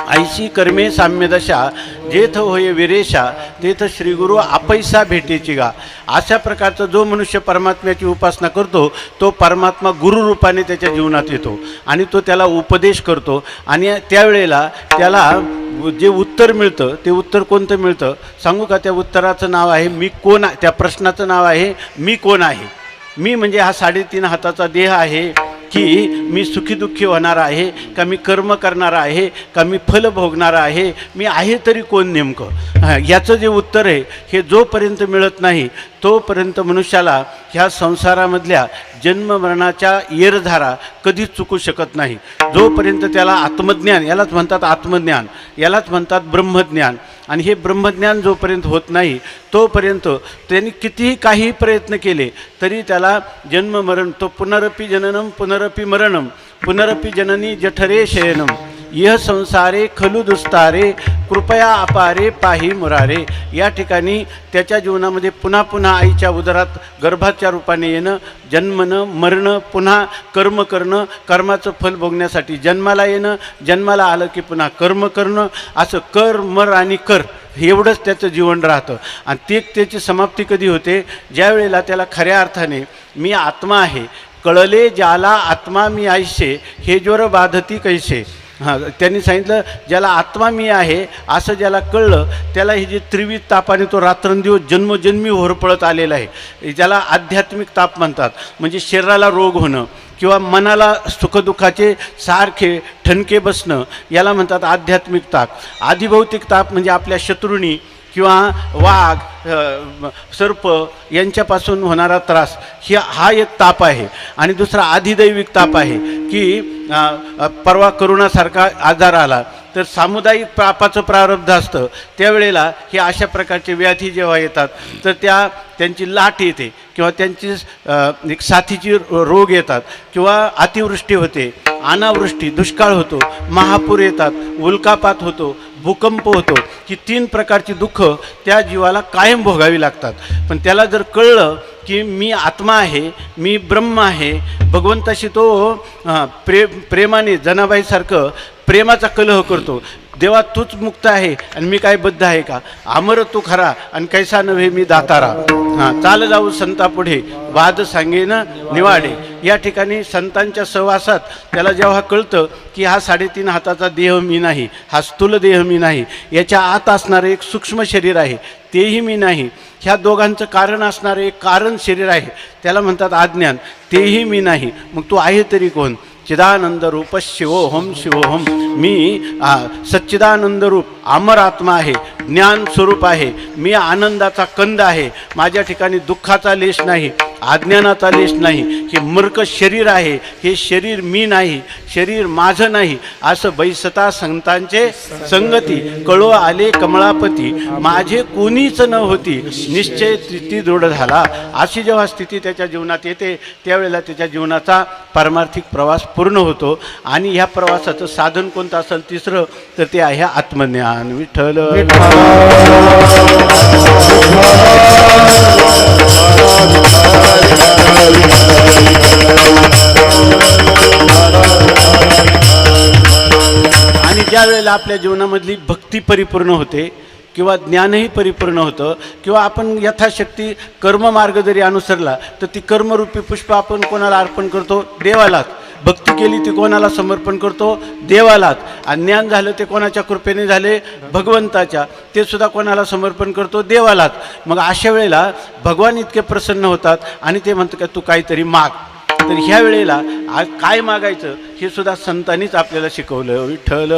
ऐशी कर्मे साम्यदशा, जेथ होय विरेशा, तेथ श्रीगुरु आपैसा भेटेची गा. अशा प्रकारचा जो मनुष्य परमात्म्याची उपासना करतो तो परमात्मा गुरुरूपाने त्याच्या जीवनात येतो आणि तो त्याला उपदेश करतो. आणि त्यावेळेला त्याला जे उत्तर मिळतं ते उत्तर कोणतं मिळतं सांगू का? त्या उत्तराचं नाव आहे मी कोण. त्या प्रश्नाचं नाव आहे मी कोण आहे. मी म्हणजे हा 3.5 हाताचा देह आहे की मी सुखीदुःखी होणार आहे का, मी कर्म करणार आहे का, मी फल भोगणार आहे, मी आहे तरी कोण नेमकं. याचं जे उत्तर आहे हे जोपर्यंत मिळत नाही तोपर्यंत मनुष्याला ह्या संसारामधल्या जन्ममरणाच्या येरधारा कधीच चुकू शकत नाही. जोपर्यंत त्याला आत्मज्ञान, यालाच म्हणतात आत्मज्ञान, यालाच म्हणतात ब्रह्मज्ञान. आणि हे ब्रह्मज्ञान जोपर्यंत होत नाही तोपर्यंत त्यांनी कितीही काही प्रयत्न केले तरी त्याला जन्ममरण, तो पुनरपि जननम पुनरपि मरणम पुनरपि जननी जठरे शयनम, यह संसारे खलु दुस्तारे, कृपया अपारे पाही मुरारे. या ठिकाणी त्याच्या जीवनामध्ये पुन्हा पुन्हा आईच्या उदरात गर्भाच्या रूपाने येणं, जन्मणं, मरणं, पुन्हा कर्म करणं, कर्माचं फल भोगण्यासाठी जन्माला येणं, जन्माला आलं की पुन्हा कर्म करणं, असं कर मर आणि कर एवढंच त्याचं जीवन राहतं. आणि त्याची समाप्ती कधी होते? ज्या वेळेला त्याला खऱ्या अर्थाने मी आत्मा आहे, कळले ज्याला आत्मा मी आयशे, हे ज्वर बाधती कैसे. त्यांनी सांगितलं ज्याला आत्मा मी आहे असं ज्याला कळलं त्याला ही जी त्रिविध तापाने तो रात्रंदिवस जन्मजन्मी होरपळत आलेला आहे, ज्याला आध्यात्मिक ताप म्हणतात. म्हणजे शरीराला रोग होणं किंवा मनाला सुखदुःखाचे सारखे ठणके बसणं याला म्हणतात आध्यात्मिक ताप. आधिभौतिक ताप म्हणजे आपल्या शत्रूंनी किंवा वाघ, सर्प यांच्यापासून होणारा त्रास, हा एक ताप आहे. आणि दुसरा आधिदैविक ताप आहे की परवा करोनासारखा आजार आला तर सामुदायिक पापाचं प्रारब्ध असतं, त्यावेळेला हे अशा प्रकारचे व्याधी जेव्हा येतात तर त्यांची लाट येते किंवा त्यांची एक साथीची रोग येतात किंवा अतिवृष्टी होते, अनावृष्टी, दुष्काळ होतो, महापूर येतात, उल्कापात होतो, भूकंप होतो. ही 3 प्रकारची दुःख त्या जीवाला कायम भोगावी लागतात. पण त्याला जर कळलं की मी आत्मा आहे, मी ब्रह्म आहे. भगवंताशी तो प्रेमाने जनाबाईसारखं प्रेमाचा कलह करतो. देवा तूच मुक्त आहे आणि मी काय बद्ध आहे का? अमर तू खरा आणि कैसा नव्हे मी दातारा. चाल जाऊ संतापुढे वाद सांगेन निवाडे. या ठिकाणी संतांच्या सहवासात त्याला जेव्हा कळतं की हा 3.5 हाताचा देह मी नाही, हा स्थूल देह मी नाही, याच्या आत असणारं एक सूक्ष्म शरीर आहे तेही मी नाही, ह्या दोघांचं कारण असणारं एक कारण शरीर आहे त्याला म्हणतात अज्ञान, तेही मी नाही. मग तू आहे तरी कोण? चिदानंद रूप शिवोहम शिवोहम. मी सच्चिदानंद रूप अमर आत्मा आहे, ज्ञान स्वरूप आहे, मी आनंदाचा कंद आहे. माझ्या ठिकाणी दुःखाचा लेश नाही, अज्ञानाचा लेश नाही. हे मृक शरीर आहे, हे शरीर मी नाही, शरीर माझं नाही. असं बैसता संतांचे संगती कळो आले कमळापती. माझे कोणीच न होती निश्चय स्थिती दृढ झाला. अशी जेव्हा स्थिती त्याच्या जीवनात येते त्यावेळेला त्याच्या जीवनाचा पारमार्थिक प्रवास पूर्ण होतो. आणि ह्या प्रवासाचं साधन कोणतं असेल तिसरं तर ते आहे आत्मज्ञान. विठ्ठल आणि ज्या वेळेला आपल्या जीवनामधली भक्ती परिपूर्ण होते किंवा ज्ञानही परिपूर्ण होतं किंवा आपण यथाशक्ती कर्ममार्ग जरी अनुसरला तर ती कर्मरूपी पुष्प आपण कोणाला अर्पण करतो? देवालाच. भक्ती केली ती कोणाला समर्पण करतो? देवालाच. आणि ज्ञान झालं ते कोणाच्या कृपेने झाले? भगवंताच्या. ते सुद्धा कोणाला समर्पण करतो? देवालाच. मग अशा वेळेला भगवान इतके प्रसन्न होतात आणि ते म्हणतात का तू काहीतरी माग. तर ह्या वेळेला आज काय मागायचं हे सुद्धा संतांनीच आपल्याला शिकवलं. विठ्ठल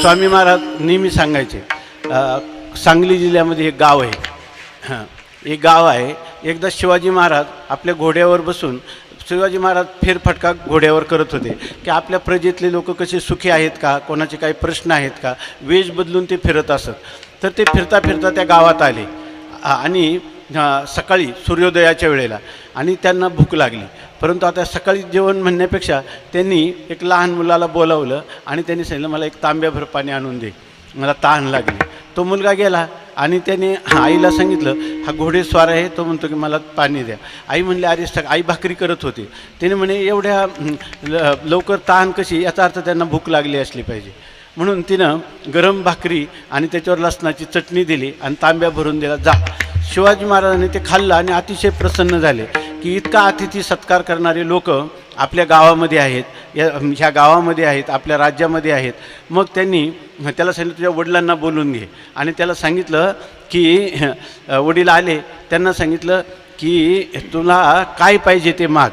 स्वामी महाराज नेहमी सांगायचे, सांगली जिल्ह्यामध्ये एक गाव आहे, एक गाव आहे. एकदा शिवाजी महाराज आपल्या घोड्यावर बसून शिवाजी महाराज फेरफटका घोड्यावर करत होते की आपल्या प्रजेतले लोक कसे सुखी आहेत का, कोणाचे काही प्रश्न आहेत का. वेश बदलून ते फिरत असत. तर ते फिरता फिरता त्या गावात आले आणि सकाळी सूर्योदयाच्या वेळेला आणि त्यांना भूक लागली. परंतु आता सकाळी जेवण म्हणण्यापेक्षा त्यांनी एक लहान मुलाला बोलावलं आणि त्यांनी सांगितलं मला एक तांब्याभर पाणी आणून दे, मला तहान लागली. तो मुलगा गेला आणि त्याने आईला सांगितलं हा घोडेस्वार आहे, तो म्हणतो की मला पाणी द्या. आई म्हणली अरे आई भाकरी करत होती. त्याने म्हणे एवढ्या लवकर तहान कशी, याचा अर्थ त्यांना भूक लागली असली पाहिजे. म्हणून तिनं गरम भाकरी आणि त्याच्यावर लसणाची चटणी दिली आणि तांब्या भरून दिला, जा. शिवाजी महाराजांनी ते खाल्लं आणि अतिशय प्रसन्न झाले की इतका अतिथी सत्कार करणारे लोक आपल्या गावामध्ये आहेत, ह्या गावामध्ये आहेत, आपल्या राज्यामध्ये आहेत. मग त्यांनी त्याला सांगितलं तुझ्या वडिलांना बोलून घे. आणि त्याला सांगितलं की वडील आले, त्यांना सांगितलं की तुला काय पाहिजे ते माग,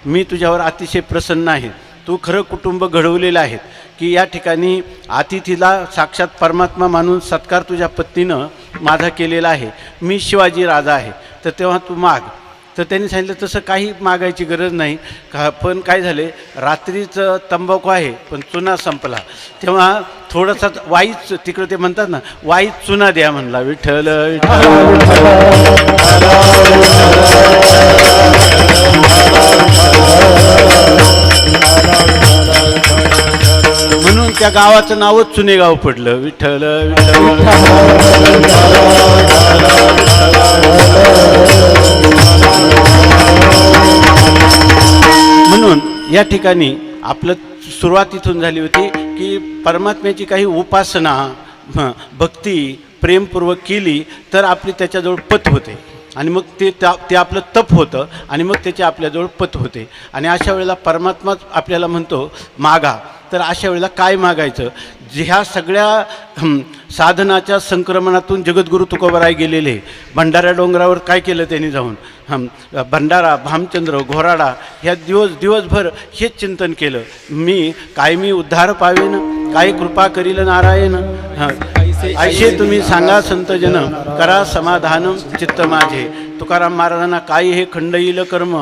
मी तुझ्यावर अतिशय प्रसन्न आहे. तू खरं कुटुंब घडवलेलं आहे की या ठिकाणी अतिथीला साक्षात परमात्मा मानून सत्कार तुझ्या पत्नीनं माझा केलेला आहे. मी शिवाजी राजा आहे, तर तेव्हा तू माग. तर त्यांनी सांगितलं तसं काही मागायची गरज नाही का, पण काय झाले रात्रीचं तंबाखू आहे पण चुना संपला, तेव्हा थोडासा वाईच तिकडं ते म्हणतात ना वाईच चुना द्या म्हणला. विठ्ठल म्हणून त्या गावाचं नावच चुनेगाव पडलं. विठ्ठल म्हणून या ठिकाणी आपलं सुरुवात इथून झाली होती की परमात्म्याची काही उपासना भक्ती प्रेमपूर्वक केली तर आपली त्याच्याजवळ पत होते आणि मग ते आपलं तप होतं आणि मग त्याचे आपल्याजवळ पत होते. आणि अशा वेळेला परमात्माच आपल्याला म्हणतो मागा. तर अशा वेळेला काय मागायचं? ह्या सगळ्या साधनाच्या संक्रमणातून जगद्गुरू तुकोबाराय गेलेले. भंडारा डोंगरावर काय केलं त्यांनी जाऊन? भंडारा भामचंद्र घोराडा ह्या दिवसभर हेच चिंतन केलं. मी उद्धार पावेन, काय कृपा करील नारायण. ऐसे तुम्ही सांगा संतजन, करा समाधान चित्त माझे. तुकाराम महाराजांना काही हे खंड येईल कर्म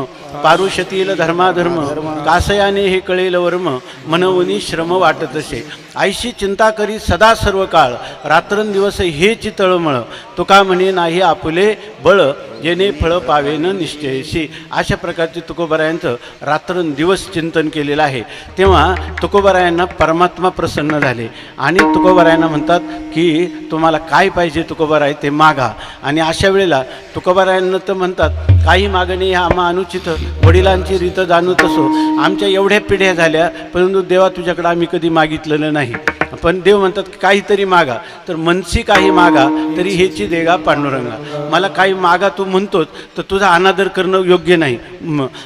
पारुषती येईल धर्माधर्म कासयाने हे कळेल वर्म मनवनी श्रम वाटत असे आईशी चिंता करी सदा सर्व काळ रात्रंदिवस हेची तळमळ तुका म्हणे नाही आपुले बळ जेणे फळ पावेन निश्चयशी. अशा प्रकारचे तुकोबारायांचं रात्रंदिवस चिंतन केलेलं आहे. तेव्हा तुकोबारायांना परमात्मा प्रसन्न झाले आणि तुकोबारायांना म्हणतात की तुम्हाला काय पाहिजे तुकोबाराय ते मागा. आणि अशा वेळेला तुकोबारायांना तर म्हणतात काही मागणे ह्या आम्हा अनुचित वडिलांची रीत जाणूत असो आमच्या एवढ्या पिढ्या झाल्या परंतु देवा तुझ्याकडे आम्ही कधी मागितलेलं नाही. पण देव म्हणतात की काहीतरी मागा तर मनसी काही मागा तरी हेची देगा पांडुरंगा. मला काही मागा तू म्हणतोच तर तुझा अनादर करणं योग्य नाही.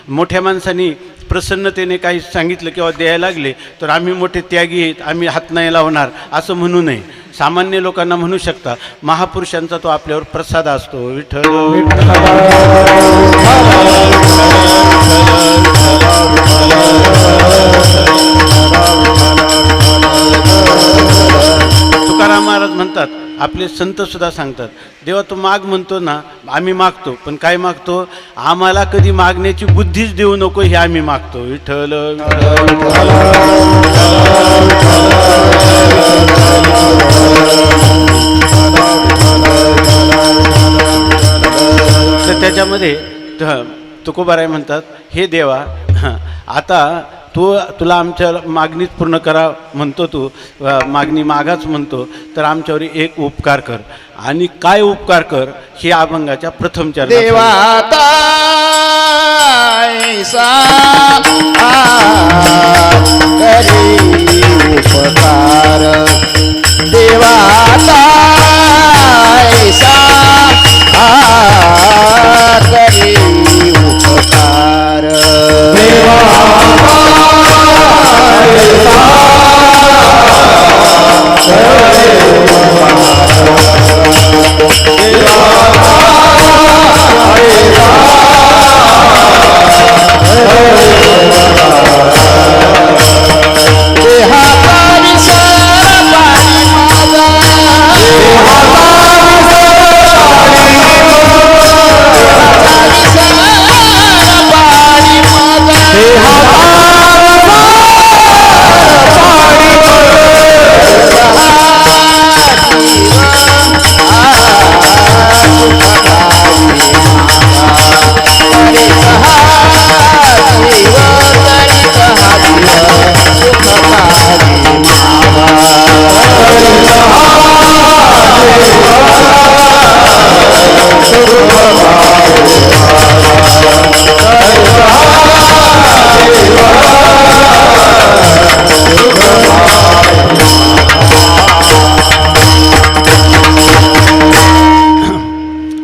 मोठ्या माणसांनी प्रसन्नतेने काही सांगितलं किंवा द्यायला लागले तर आम्ही मोठे त्यागी आहेत आम्ही हात नाही लावणार असं म्हणू नये. सामान्य लोकांना म्हणू शकता. महापुरुषांचा तो आपल्यावर प्रसाद असतो. विठ्ठल तुकाराम महाराज म्हणतात आपले संतसुद्धा सांगतात देवा तू माग म्हणतो ना आम्ही मागतो पण काय मागतो आम्हाला कधी मागण्याची बुद्धीच देऊ नको हे आम्ही मागतो. विठ्ठल तर त्याच्यामध्ये तुकोबाराय म्हणतात हे देवा आता तुला आमच्या मागणीच पूर्ण करा म्हणतो तू मागणी मागाच म्हणतो तर आमच्यावर एक उपकार कर. आणि काय उपकार कर हे अभंगाच्या प्रथम चरणात देवाता करी उपकार देवाता करी उपकार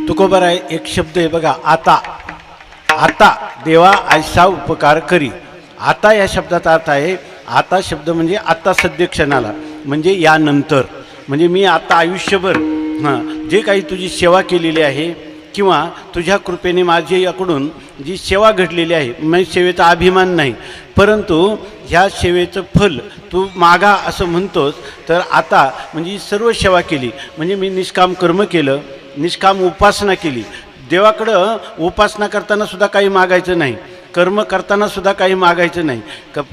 तुकोबाराय एक शब्द आहे बघा आता आता देवा ऐसा उपकार करी. आता या शब्दाचा अर्थ आहे आता शब्द म्हणजे आता सद्य क्षणाला म्हणजे यानंतर म्हणजे मी आता आयुष्यभर जे काही तुझी सेवा केलेली आहे किंवा तुझ्या कृपेने माझ्याकडून जी सेवा घडलेली आहे म्हणजे सेवेचा अभिमान नाही परंतु ह्या सेवेचं फल तू मागा असं म्हणतोस तर आता म्हणजे ही सर्व सेवा केली म्हणजे मी निष्काम कर्म केलं निष्काम उपासना केली. देवाकडं उपासना करताना सुद्धा काही मागायचं नाही कर्म करताना सुद्धा काही मागायचं नाही.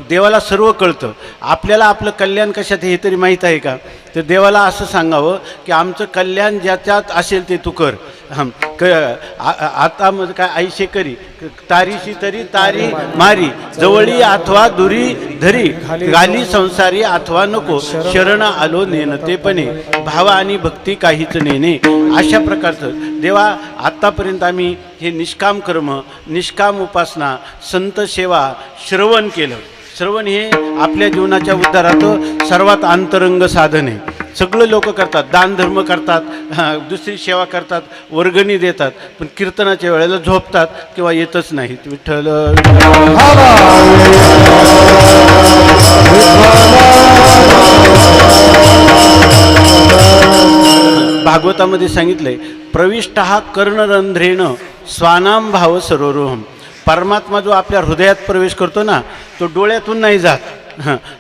देवाला सर्व कळतं. आपल्याला आपलं कल्याण कशात हे तरी माहीत आहे का तर देवाला असं सांगावं की आमचं कल्याण ज्याच्यात असेल ते तू कर. आता मग काय ऐशे करी तारीशी तरी तारी मारी जवळी अथवा दुरी धरी गाली संसारी अथवा नको शरण आलो नेनतेपणे भाव आणि भक्ती काहीच नेणे. अशा प्रकारचं देवा आत्तापर्यंत आम्ही हे निष्काम कर्म निष्काम उपासना संत सेवा श्रवण केलं. श्रवण हे आपल्या जीवनाच्या उद्धाराचं सर्वात अंतरंग साधन आहे. सगळं लोक करतात दान धर्म करतात दुसरी सेवा करतात वर्गणी देतात पण कीर्तनाच्या वेळेला झोपतात किंवा येतच नाहीत. विठ्ठल भागवतामध्ये सांगितलंय प्रविष्ट हा कर्णरंध्रेण स्वानाम भाव सरोरोहम. परमात्मा जो आपल्या हृदयात प्रवेश करतो ना तो डोळ्यातून नाही जात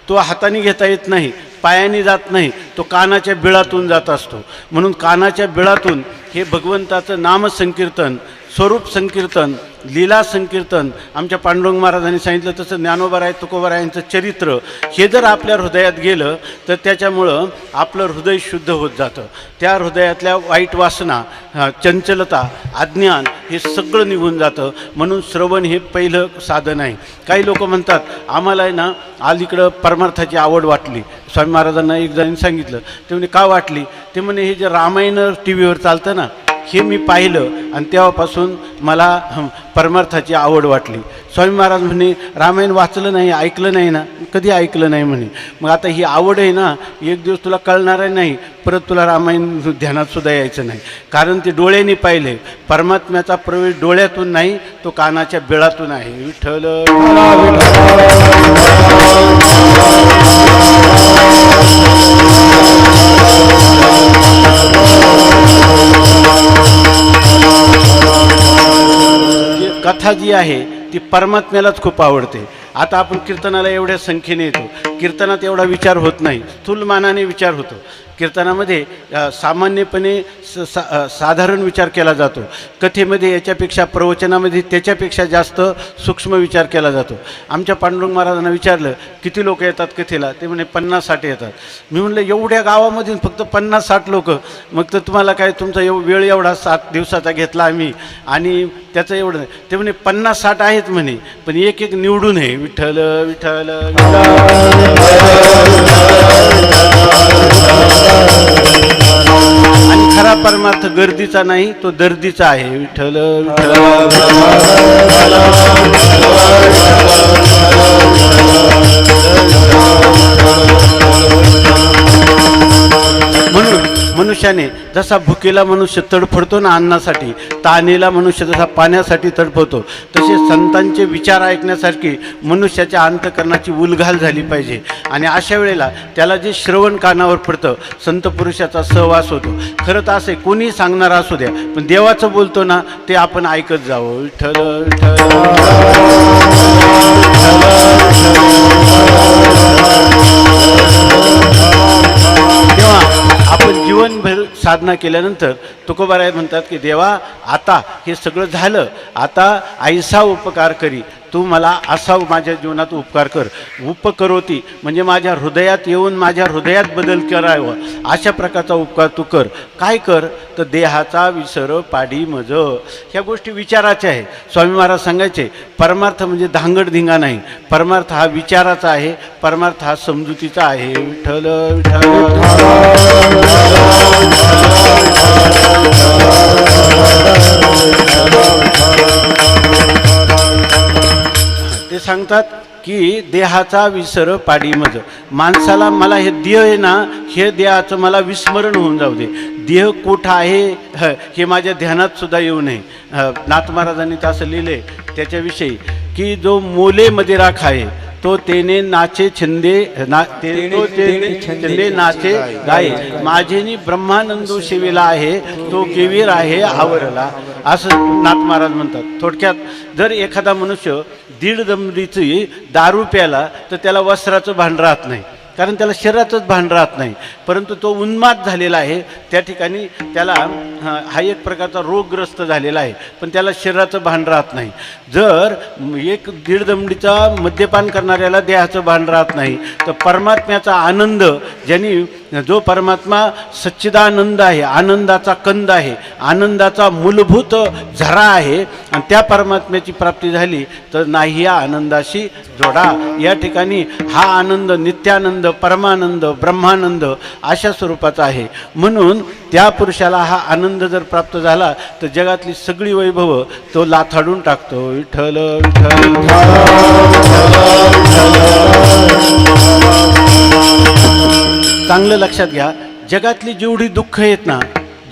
तो हाताने घेता येत नाही पायाने जात नाही तो कानाच्या बिळातून जात असतो. म्हणून कानाच्या बिळातून हे भगवंताचं नामसंकीर्तन स्वरूप संकीर्तन, लीला संकीर्तन, आमच्या पांडुरंग महाराजांनी सांगितलं तसं ज्ञानोबाराय तुकोबारायांचं चरित्र हे जर आपल्या हृदयात गेलं तर त्याच्यामुळं आपलं हृदय शुद्ध होत जातं. त्या हृदयातल्या वाईट वासना, चंचलता, अज्ञान हे सगळं निघून जातं. म्हणून श्रवण हे पहिलं साधन आहे. काही लोक म्हणतात आम्हाला आहे ना अलीकडं परमार्थाची आवड वाटली. स्वामी महाराजांना एक जणांनी सांगितलं, ते म्हणे का वाटली? ते म्हणे हे जे रामायण टी व्हीवर चालतं ना हे मी पाहिलं आणि तेव्हापासून मला परमार्थाची आवड वाटली. स्वामी महाराज म्हणे रामायण वाचलं नाही, ऐकलं नाही ना? कधी ऐकलं नाही म्हणे. मग आता ही आवड आहे ना, एक दिवस तुला कळणार नाही, परत तुला रामायण ध्यानातसुद्धा यायचं नाही. कारण ते डोळ्यांनी पाहिले. परमात्म्याचा प्रवेश डोळ्यातून नाही, तो कानाच्या बिळातून आहे. विठ्ठल कथा जी आहे ती परमात्म्यालाच खूप आवडते. आता आपण कीर्तनाला एवढ्या संख्येने येतो, कीर्तनात एवढा विचार होत नाही, स्थूलमानाने विचार होतो. कीर्तनामध्ये सामान्यपणे साधारण विचार केला जातो. कथेमध्ये याच्यापेक्षा, प्रवचनामध्ये त्याच्यापेक्षा जास्त सूक्ष्म विचार केला जातो. आमच्या पांडुरंग महाराजांना विचारलं किती लोक येतात कथेला? ते म्हणे 50-60 येतात. मी म्हणलं एवढ्या गावामधून फक्त 50-60 लोक? मग तर तुम्हाला काय तुमचा वेळ एवढा 7 दिवसाचा घेतला आम्ही आणि त्याचं एवढं नाही. ते म्हणे 50-60 आहेत म्हणे, पण एक एक निवडून आहे. विठ्ठल विठ्ठल आणि खरा परमार्थ गर्दीचा नाही, तो दर्दीचा आहे. विठ्ठल म्हणून मनुष्याने जसा भुकेला मनुष्य तडफडतो ना अन्नासाठी, तानेला मनुष्य जसा पाण्यासाठी तडफडतो, तसे संतांचे विचार ऐकण्यासारखी मनुष्याच्या अंतःकरणाची उलघाल झाली पाहिजे. आणि अशा वेळेला त्याला जे श्रवण कानावर पडतं, संत पुरुषाचा सहवास होतो. खरं तर असे कोणी सांगणारा असू द्या, पण देवाचं बोलतो ना ते आपण ऐकत जावं. विठ्ठल तेव्हा आपण जीवनभर साधना केल्यानंतर तुकोबाराय म्हणतात की देवा आता हे सगळं झालं, आता ऐसा उपकार करी, तू मला असा माझ्या जीवनात उपकार कर. उपकरोती म्हणजे माझ्या हृदयात येऊन माझ्या हृदयात बदल करावं, अशा प्रकारचा उपकार तू कर. काय कर? तर देहाचा विसर पाडी मज. ह्या गोष्टी विचाराच्या आहे. स्वामी महाराज सांगायचे परमार्थ म्हणजे धांगडधिंगा नाही, परमार्थ हा विचाराचा आहे, परमार्थ हा समजुतीचा आहे. विठ्ठल ते सांगतात की देहाचा विसर पाडी मज. माणसाला मला हे देह आहे ना, हे देहाचं मला विस्मरण होऊन जाऊ दे. देह कोठा आहे हे माझ्या ध्यानात सुद्धा येऊ नये. नाथ महाराजांनी तसं लिहिले त्याच्याविषयी की जो मोले मदिरा खाये तो तेने नाचे छंदे छंदे नाचे गाये, माझेनी ब्रह्मानंदो शिवेला आहे, तो केवीर आहे आवरला, असं नाथ महाराज म्हणतात. थोडक्यात जर एखादा मनुष्य दीड दमडीची दारू प्याला तर त्याला वस्त्राचं भान राहत नाही, कारण त्याला शरीराचंच भान राहत नाही. परंतु तो उन्माद झालेला आहे, त्या ठिकाणी त्याला हा एक प्रकारचा रोगग्रस्त झालेला आहे, पण त्याला शरीराचं भान राहत नाही. जर एक दीड दमडीचा मद्यपान करणाऱ्याला देहाचं भान राहत नाही, तर परमात्म्याचा आनंद, ज्यांनी जो परमात्मा सच्चिदानंद आहे, आनंदाचा कंद आहे, आनंदाचा मूलभूत झरा आहे, आणि त्या परमात्म्याची प्राप्ती झाली तर नाही या आनंदाशी जोडा. या ठिकाणी हा आनंद नित्यानंद, परमानंद, ब्रह्मानंद अशा स्वरूपाचा आहे. म्हणून त्या पुरुषाला हा आनंद जर प्राप्त झाला तर जगातली सगळी वैभव तो लाथाडून टाकतो. विठ्ठल विठ्ठल चांगलं लक्षात घ्या, जगातली जेवढी दुःख आहेत ना,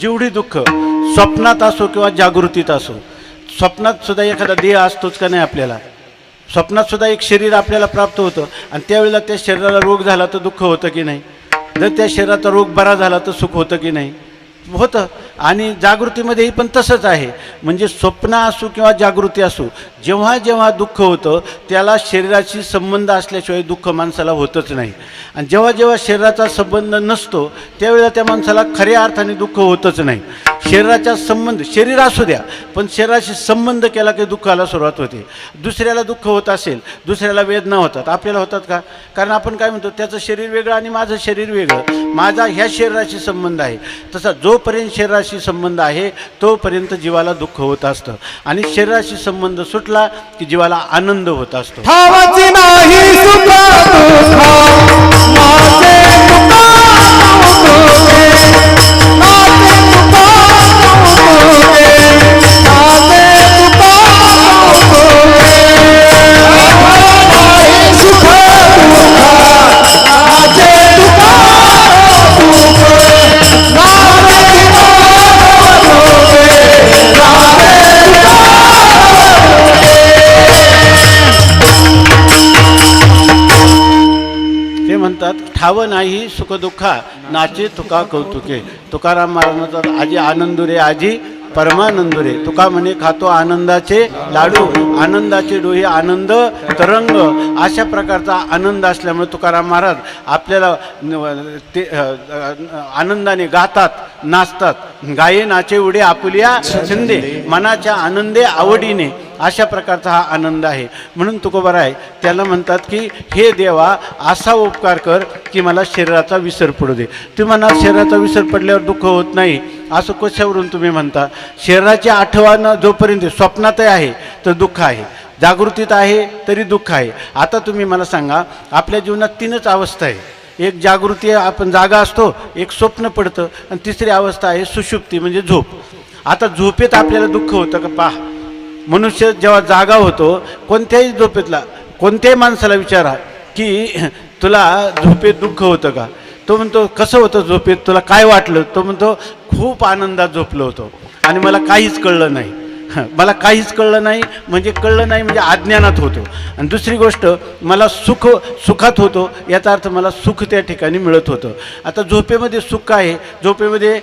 जेवढी दुःख स्वप्नात असो किंवा जागृतीत असो, स्वप्नात सुद्धा एखादा देह असतोच का नाही आपल्याला? स्वप्नात सुद्धा एक शरीर आपल्याला प्राप्त होतं, आणि त्यावेळेला त्या शरीराला रोग झाला तर दुःख होतं की नाही? जर त्या शरीराचा रोग बरा झाला तर सुख होतं की नाही? होतं. आणि जागृतीमध्येही पण तसंच आहे. म्हणजे स्वप्न असो किंवा जागृती असो, जेव्हा जेव्हा दुःख होतं त्याला शरीराशी संबंध असल्याशिवाय दुःख माणसाला होतच नाही. आणि जेव्हा जेव्हा शरीराचा संबंध नसतो त्यावेळेला त्या माणसाला खऱ्या अर्थाने दुःख होतच नाही. शरीराचा संबंध, शरीर असू द्या, पण शरीराशी संबंध केला की दुःखाला सुरुवात होते. दुसऱ्याला दुःख होत असेल, दुसऱ्याला वेदना होतात, आपल्याला होतात का? कारण आपण काय म्हणतो, त्याचं शरीर वेगळं आणि माझं शरीर वेगळं, माझा ह्या शरीराशी संबंध आहे. तसा जोपर्यंत शरीराशी संबंध आहे तोपर्यंत जीवाला दुःख होत असतं, आणि शरीराशी संबंध सुटला की जीवाला आनंद होत असतो. ठावाची नाही सुख दुःख माझे तुका नव्हते, माझे तुका नव्हते, माझे तुका नव्हते. नाही सुख दुःख माझे तुका नव्हते, माझे तुका नव्हते, माझे ते म्हणतात, ठाव नाही सुखदुःखा नाचे तुका कौतुके. तुकाराम महाराज म्हणतात, आजी आनंदुरे आजी परमानंदुरे. तुका म्हणे खातो आनंदाचे लाडू, आनंदाचे डोहे आनंद तरंग. अशा प्रकारचा आनंद असल्यामुळे तुकाराम महाराज आपल्याला ते आनंदाने गातात, नाचतात. गाये नाचे उडे आपुलिया शिंदे, मनाच्या आनंदे आवडीने. अशा प्रकारचा हा आनंद आहे. म्हणून तुकोबार आहे त्याला म्हणतात की हे देवा असा उपकार कर की मला शरीराचा विसर पडू दे. तुम्ही म्हणा शरीराचा विसर पडल्यावर दुःख होत नाही, असं कशावरून तुम्ही म्हणता? शरीराची आठवण जोपर्यंत स्वप्नातही आहे तर दुःख आहे, जागृतीत आहे तरी दुःख आहे. आता तुम्ही मला सांगा, आपल्या जीवनात 3च अवस्था आहे. एक जागृती आहे, आपण जागा असतो, एक स्वप्न पडतं, आणि तिसरी अवस्था आहे सुषुप्ती म्हणजे झोप. आता झोपेत आपल्याला दुःख होतं का? पहा, मनुष्य जेव्हा जागा होतो, कोणत्याही झोपेतला कोणत्याही माणसाला विचारा की तुला झोपेत दुःख होतं का? तो म्हणतो कसं होतं झोपेत, तुला काय वाटलं? तो म्हणतो खूप आनंदात झोपलो होतो आणि मला काहीच कळलं नाही. मला काहीच कळलं नाही म्हणजे कळलं नाही म्हणजे अज्ञानात होतो. आणि दुसरी गोष्ट, मला सुखात होतो, याचा अर्थ मला सुख त्या ठिकाणी मिळत होतं. आता झोपेमध्ये सुख आहे, झोपेमध्ये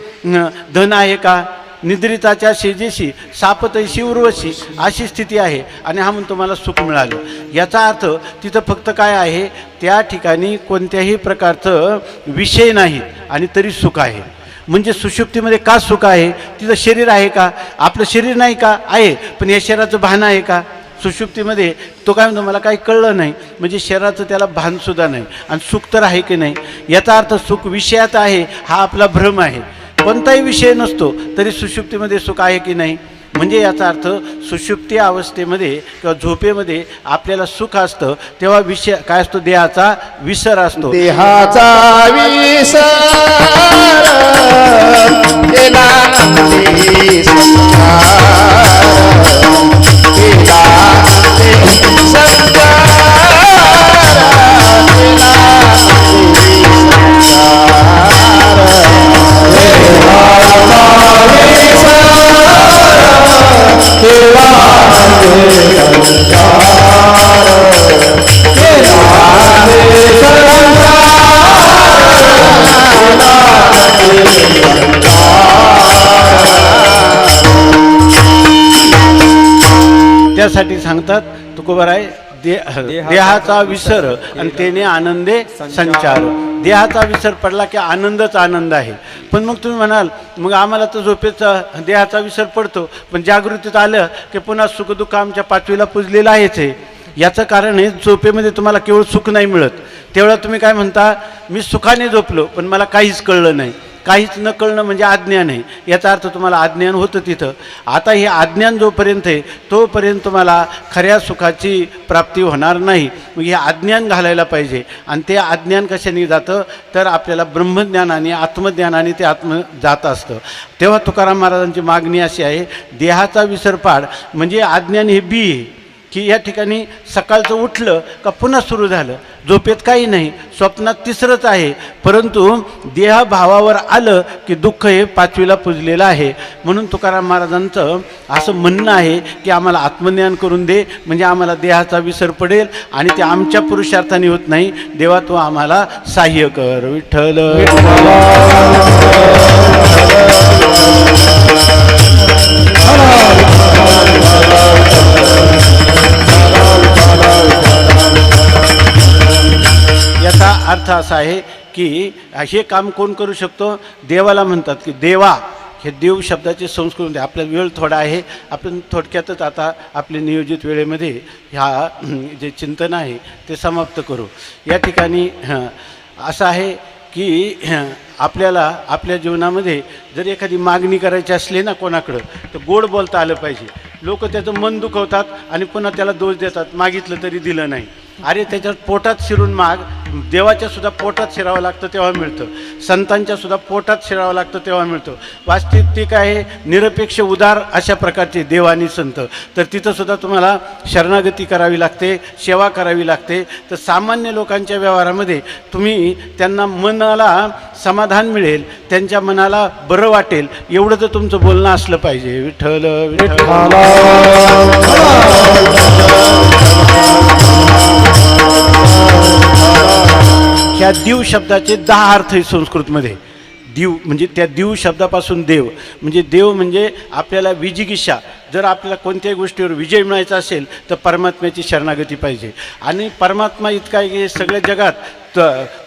धन आहे का? निद्रिताच्या शेजेशी सापतैशी उर्वशी अशी स्थिती आहे, आणि हा म्हणतो मला सुख मिळालं. याचा अर्थ तिथं फक्त काय आहे, त्या ठिकाणी कोणत्याही प्रकारचं विषय नाहीत आणि तरी सुख आहे. म्हणजे सुषुप्तीमध्ये का सुख आहे? तिथं शरीर आहे का? आपलं शरीर नाही का? आहे, पण या शरीराचं भान आहे का? सुषुप्तीमध्ये तो काय म्हणतो, मला काही कळलं नाही, म्हणजे शरीराचं त्याला भानसुद्धा नाही, आणि सुख तर आहे की नाही? याचा अर्थ सुख विषयात आहे, हा आपला भ्रम आहे. कोणताही विषय नसतो तरी सुषुप्तीमध्ये सुख आहे की नाही? म्हणजे याचा अर्थ सुषुप्ती अवस्थेमध्ये किंवा झोपेमध्ये आपल्याला सुख असतं, तेव्हा विषय काय असतो? देहाचा विसर असतो. देहाचा विसर केला नंदी संसार, केला नंदी संसार, केला नंदी त्यासाठी सांगतात तुकोबाराय, देहाचा विसर आणि त्याने आनंदे संचार. देहाचा विसर पडला की आनंदच आनंद आहे. पण मग तुम्ही म्हणाल, मग आम्हाला तर झोपेचा देहाचा विसर पडतो, पण जागृतीत आलं की पुन्हा सुखदुःख आमच्या 5वीला पुजलेलं आहेच आहे. याचं कारण आहे, झोपेमध्ये तुम्हाला केवळ सुख नाही मिळत, तेवढं तुम्ही काय म्हणता, मी सुखाने झोपलो पण मला काहीच कळलं नाही. काहीच न कळणं म्हणजे अज्ञान आहे. याचा अर्थ तुम्हाला अज्ञान होतं तिथं. आता हे अज्ञान जोपर्यंत आहे तोपर्यंत तुम्हाला खऱ्या सुखाची प्राप्ती होणार नाही. मग हे अज्ञान घालायला पाहिजे, आणि ते अज्ञान कशाने जातं तर आपल्याला ब्रह्मज्ञानाने आत्मज्ञानाने ते जात असतं. तेव्हा तुकाराम महाराजांची मागणी अशी आहे, देहाचा विसर पाड. म्हणजे अज्ञान हे बी आहे की या ठिकाणी सकाळचं उठलं का पुन्हा सुरू झालं, झोपेत काही नाही, स्वप्नात तिसरंच आहे, परंतु देहभावावर आलं की दुःख हे 5वीला पुजलेलं आहे. म्हणून तुकाराम महाराजांचं असं म्हणणं आहे की आम्हाला आत्मज्ञान करून दे, म्हणजे आम्हाला देहाचा विसर पडेल, आणि ते आमच्या पुरुषार्थाने होत नाही. देवा तू आम्हाला सहाय्य कर. विठ्ठल याचा अर्थ असा आहे की हे काम कोण करू शकतो? देवाला म्हणतात की देवा हे देव शब्दाचे संस्कृत आपला वेळ थोडा आहे, आपण थोडक्यातच आता आपल्या नियोजित वेळेमध्ये ह्या जे चिंतन आहे ते समाप्त करू. या ठिकाणी असं आहे की आपल्याला आपल्या जीवनामध्ये जर एखादी मागणी करायची असली ना कोणाकडं, तर गोड बोलता आलं पाहिजे. लोक त्याचं मन दुखवतात आणि पुन्हा त्याला दोष देतात, मागितलं तरी दिलं नाही. अरे त्याच्यात पोटात शिरून माग, देवाच्या सुद्धा पोटात शिरावं लागतं तेव्हा मिळतं, संतांच्या सुद्धा पोटात शिरावं लागतं तेव्हा मिळतं. वास्तविक आहे निरपेक्ष उदार अशा प्रकारचे देव आणि संत, तर तिथंसुद्धा तुम्हाला शरणागती करावी लागते, सेवा करावी लागते. तर सामान्य लोकांच्या व्यवहारामध्ये तुम्ही त्यांना मनाला समाधान मिळेल, त्यांच्या मनाला बरं वाटेल एवढं तर तुमचं बोलणं असलं पाहिजे. विठ्ठल विठ्ठल. ह्या दीव शब्दाचे 10 अर्थ आहे संस्कृतमध्ये. दीव म्हणजे त्या दीव शब्दापासून देव म्हणजे देव म्हणजे आपल्याला विजिगिषा. जर आपल्याला कोणत्याही गोष्टीवर विजय मिळायचा असेल तर परमात्म्याची शरणागती पाहिजे. आणि परमात्मा इतका आहे की सगळ्या जगात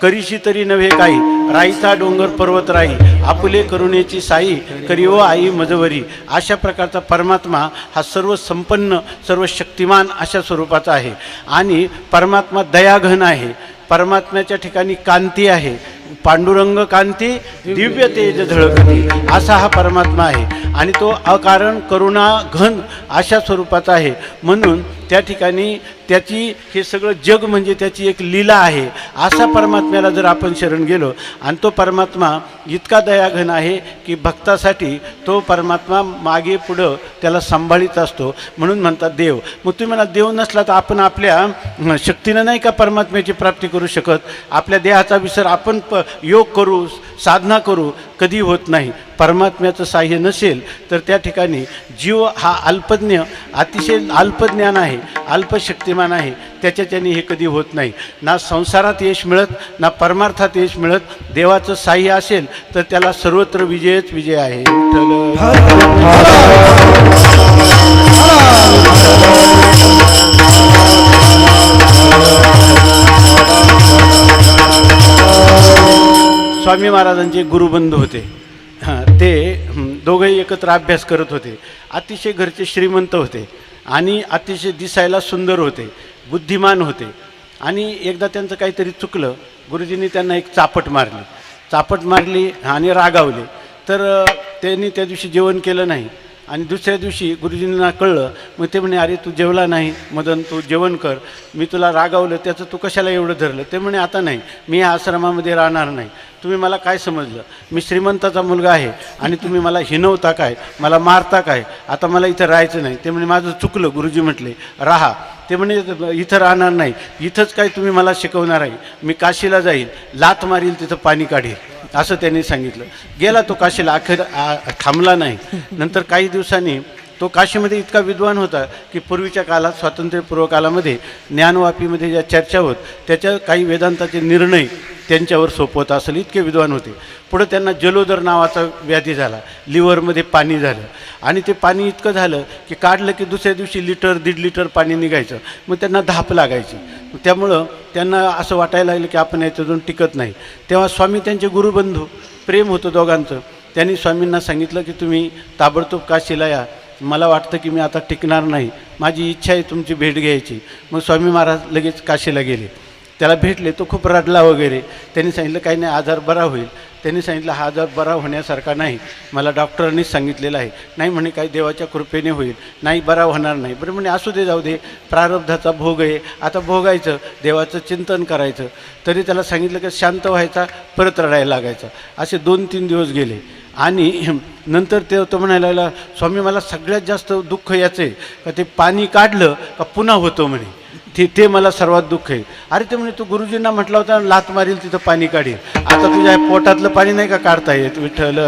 करीशी तरी नव्हे काही, राईचा डोंगर पर्वत राई, आपुले करुणेची साई, करी ओ आई मजवरी. अशा प्रकारचा परमात्मा हा सर्व संपन्न सर्व शक्तिमान अशा स्वरूपाचा आहे. आणि परमात्मा दयाघन आहे. परमात्म्याच्या ठिकाणी कांती आहे, पांडुरंग कांती दिव्य तेज झळकती, असा हा परमात्मा आहे. आणि तो अकारण करुणा घन अशा स्वरूपाचा आहे. म्हणून त्या ठिकाणी त्याची हे सगळं जग म्हणजे त्याची एक लीला आहे. असा परमात्म्याला जर आपण शरण गेलो आणि तो परमात्मा इतका दयाघन आहे की भक्तासाठी तो परमात्मा मागे पुढं त्याला सांभाळीत असतो. म्हणून म्हणतात देव. मग तुम्ही म्हणा देव नसला तर आपण आपल्या शक्तीनं नाही का परमात्म्याची प्राप्ती करू शकत? आपल्या देहाचा विसर आपण योग करू, साधना करू, कधी होत नाही. परमात्म्याचं साह्य नसेल तर त्या ठिकाणी जीव हा अल्पज्ञ, अतिशय अल्पज्ञान आहे, अल्पशक्तिमान आहे. त्याच्याने हे कधी होत नाही. ना संसारात यश मिळत, ना परमार्थात यश मिळत. देवाचं साह्य असेल तर त्याला सर्वत्र विजयच विजय आहे. स्वामी महाराजांचे गुरुबंधू होते. ते दोघंही एकत्र अभ्यास करत होते. अतिशय घरचे श्रीमंत होते आणि अतिशय दिसायला सुंदर होते, बुद्धिमान होते. आणि एकदा त्यांचं काहीतरी चुकलं, गुरुजींनी त्यांना एक चापट मारली आणि रागावले. तर त्यांनी त्या दिवशी जेवण केलं नाही. आणि दुसऱ्या दिवशी गुरुजींना कळलं. मग ते म्हणे अरे तू जेवला नाही मदन, तू जेवण कर, मी तुला रागावलं त्याचं तू कशाला एवढं धरलं? ते म्हणे आता नाही, मी या आश्रमामध्ये राहणार नाही. तुम्ही मला काय समजलं? मी श्रीमंताचा मुलगा आहे आणि तुम्ही मला हिनवता काय, मला मारता काय? आता मला इथं राहायचं नाही. ते म्हणे माझं चुकलं. गुरुजी म्हटले राहा. ते म्हणे इथं राहणार नाही, इथंच काय तुम्ही मला शिकवणार आहे? मी काशीला जाईल, लात मारील, तिथं पाणी काढेल, असं त्यांनी सांगितलं. गेला तो काशीला, अखेर थांबला नाही. नंतर काही दिवसांनी तो काशीमध्ये इतका विद्वान होता की पूर्वीच्या काळात, स्वातंत्र्यपूर्व काळामध्ये ज्ञानवापीमध्ये ज्या चर्चा होत त्याच्या काही वेदांताचे निर्णय त्यांच्यावर सोपवत असेल, इतके विद्वान होते. पुढं त्यांना जलोदर नावाचा व्याधी झाला, लिव्हरमध्ये पाणी झालं. आणि ते पाणी इतकं झालं की काढलं की दुसऱ्या दिवशी लिटर 1.5 लिटर पाणी निघायचं. मग त्यांना धाप लागायची. त्यामुळं त्यांना असं वाटायला लागलं की आपण याच्यातून टिकत नाही. तेव्हा स्वामी त्यांचे गुरुबंधू, प्रेम होतं दोघांचं. त्यांनी स्वामींना सांगितलं की तुम्ही ताबडतोब काशीला या, मला वाटतं की मी आता टिकणार नाही, माझी इच्छा आहे तुमची भेट घ्यायची. मग स्वामी महाराज लगेच काशीला गेले, त्याला भेटले. तो खूप रडला वगैरे. त्यांनी सांगितलं काही नाही, आजार बरा होईल. त्यांनी सांगितलं हा आजार बरा होण्यासारखा नाही, मला डॉक्टरांनीच सांगितलेलं आहे. नाही म्हणे काही देवाच्या कृपेने होईल, नाही बरा होणार नाही. बरं म्हणे असू दे, जाऊ दे, प्रारब्धाचा भोग आहे, आता भोगायचं, देवाचं चिंतन करायचं. तरी त्याला सांगितलं की शांत व्हायचा, परत रडायला लागायचा. असे 2-3 दिवस गेले. आणि नंतर तो म्हणायला लागला स्वामी मला सगळ्यात जास्त दुःख याचं आहे का ते पाणी काढलं का पुन्हा होतं म्हणे, ते मला सर्वात दुःख आहे. अरे ते म्हणे तू गुरुजींना म्हटलं होता लात मारील तिथं पाणी काढील, आता तुझ्या पोटातलं पाणी नाही का काढता येत? विठ्ठल.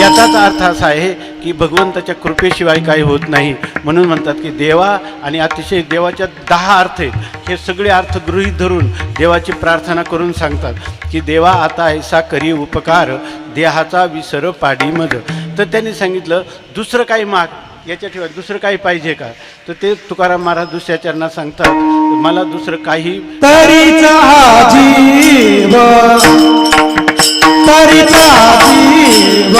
याचाच अर्थ असा आहे की भगवंताच्या कृपेशिवाय काही होत नाही. म्हणून म्हणतात की देवा आणि अतिशय देवाच्या 10 अर्थ आहेत. हे सगळे अर्थ गृहीत धरून देवाची प्रार्थना करून सांगतात की देवा आता ऐसा करी उपकार, देहाचा विसर पाडी मज. तर त्यांनी सांगितलं दुसरं काही माग, याच्याशिवाय दुसरं काही पाहिजे का? तर ते तुकाराम महाराज दुसऱ्या चरणात सांगतात, मला दुसरं काही तरीचा हा जीव तरीचा जीव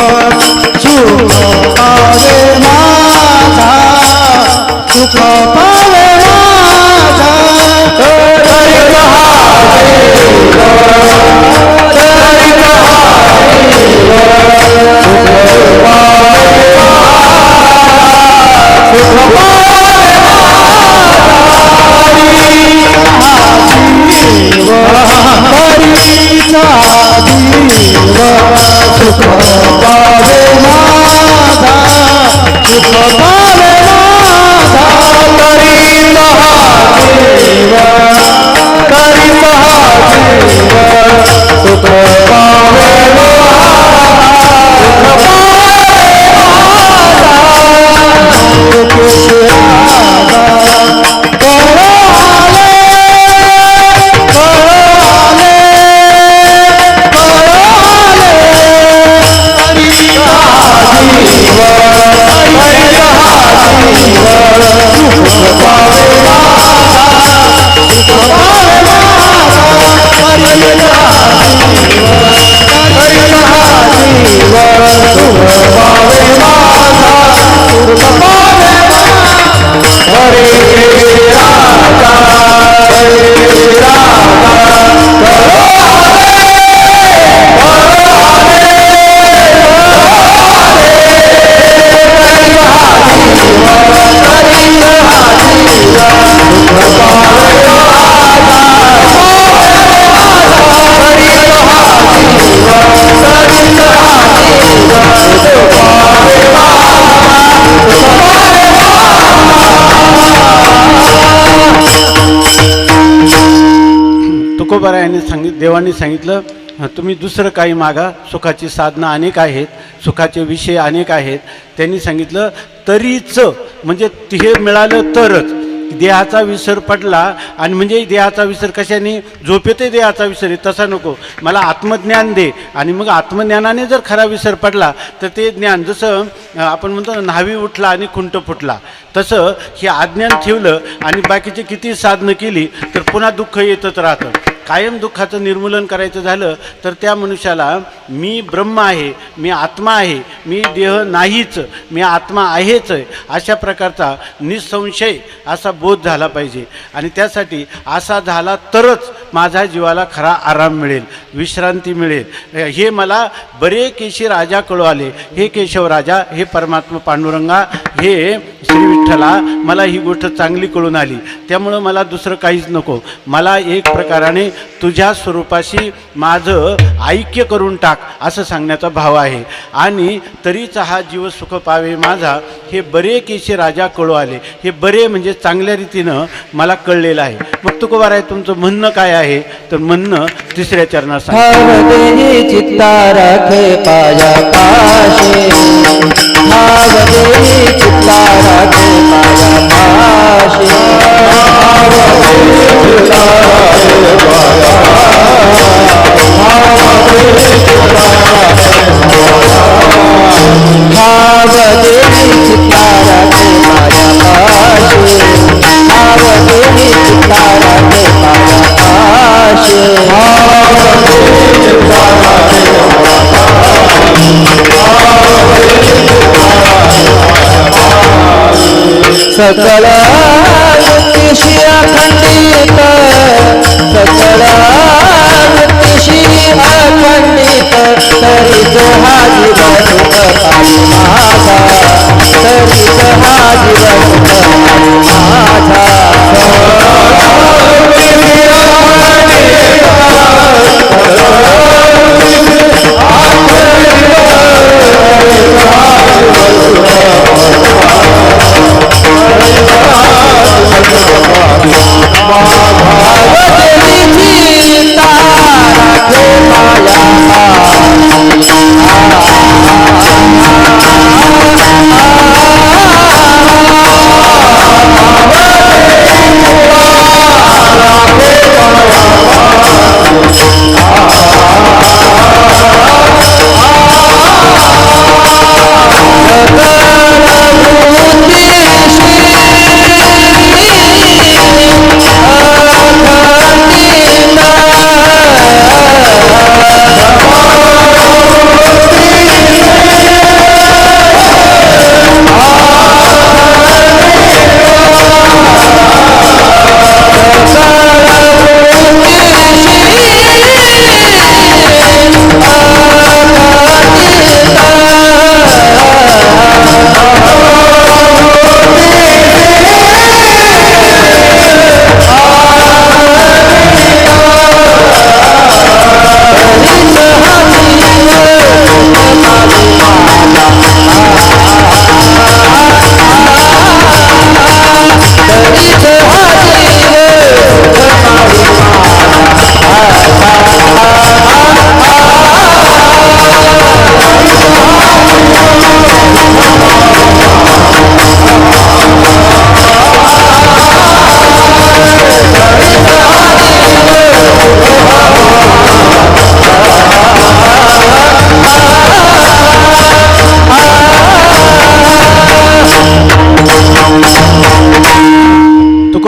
सुख पावे माझा सुख पावे माझा तरीचा हा जीव तरीचा हा जीव सुख पावे सुख तुकोबारायांनी देवांनी सांगितलं, तुम्ही दुसरं काही मागा, सुखाची साधनं अनेक आहेत, सुखाचे विषय अनेक आहेत. त्यांनी सांगितलं तरीच, म्हणजे हे मिळालं तरच. देहाचा विसर पडला आणि म्हणजे देहाचा विसर कशाने? झोपेतही देहाचा विसर आहे, तसा नको. मला आत्मज्ञान दे. आणि मग आत्मज्ञानाने जर खरा विसर पडला तर ते ज्ञान, जसं आपण म्हणतो ना, न्हावी उठला आणि खुंट फुटला, तसं हे अज्ञान ठेवलं आणि बाकीची किती साधनं केली तर पुन्हा दुःख येतच राहतं. कायम दुःखाचं निर्मूलन करायचं झालं तर त्या मनुष्याला मी ब्रह्म आहे, मी आत्मा आहे, मी देह नाहीच, मी आत्मा आहेच, अशा प्रकारचा निसंशय असा बोध झाला पाहिजे. आणि त्यासाठी असा झाला तरच माझ्या जीवाला खरा आराम मिळेल, विश्रांती मिळेल. हे मला बरे केशी राजा कळू आले. हे केशव राजा, हे परमात्मा पांडुरंगा, हे श्री विठ्ठला, मला ही गोष्ट चांगली कळून आली. त्यामुळं मला दुसरं काहीच नको. मला एक प्रकाराने तुझ्या स्वरूपाशी माझं ऐक्य करून टाक, असं सांगण्याचा भाव आहे. आणि तरीचा हा जीव सुख पावे माझा, हे बरे केशी राजा कळू आले. हे बरे म्हणजे चांगल्या रीतीनं मला कळलेलं आहे. मग तुकोबार आहे, तुमचं म्हणणं काय आहे? तर म्हणणं तिसऱ्या चरणात भावदेही चित्ता राखे पाया पाशे भावदेही चित्ता राखे पाया पाशे भावदेही चित्ता राखे पाया पाशे भावदेही चित्ता राखे पाया पाशे सकल वृत्तिशी अखंडित सकल वृत्तिशी अखंडित तरीच हा जीव सुख पावे माझा तरीच हा जीव सुख पावे माझा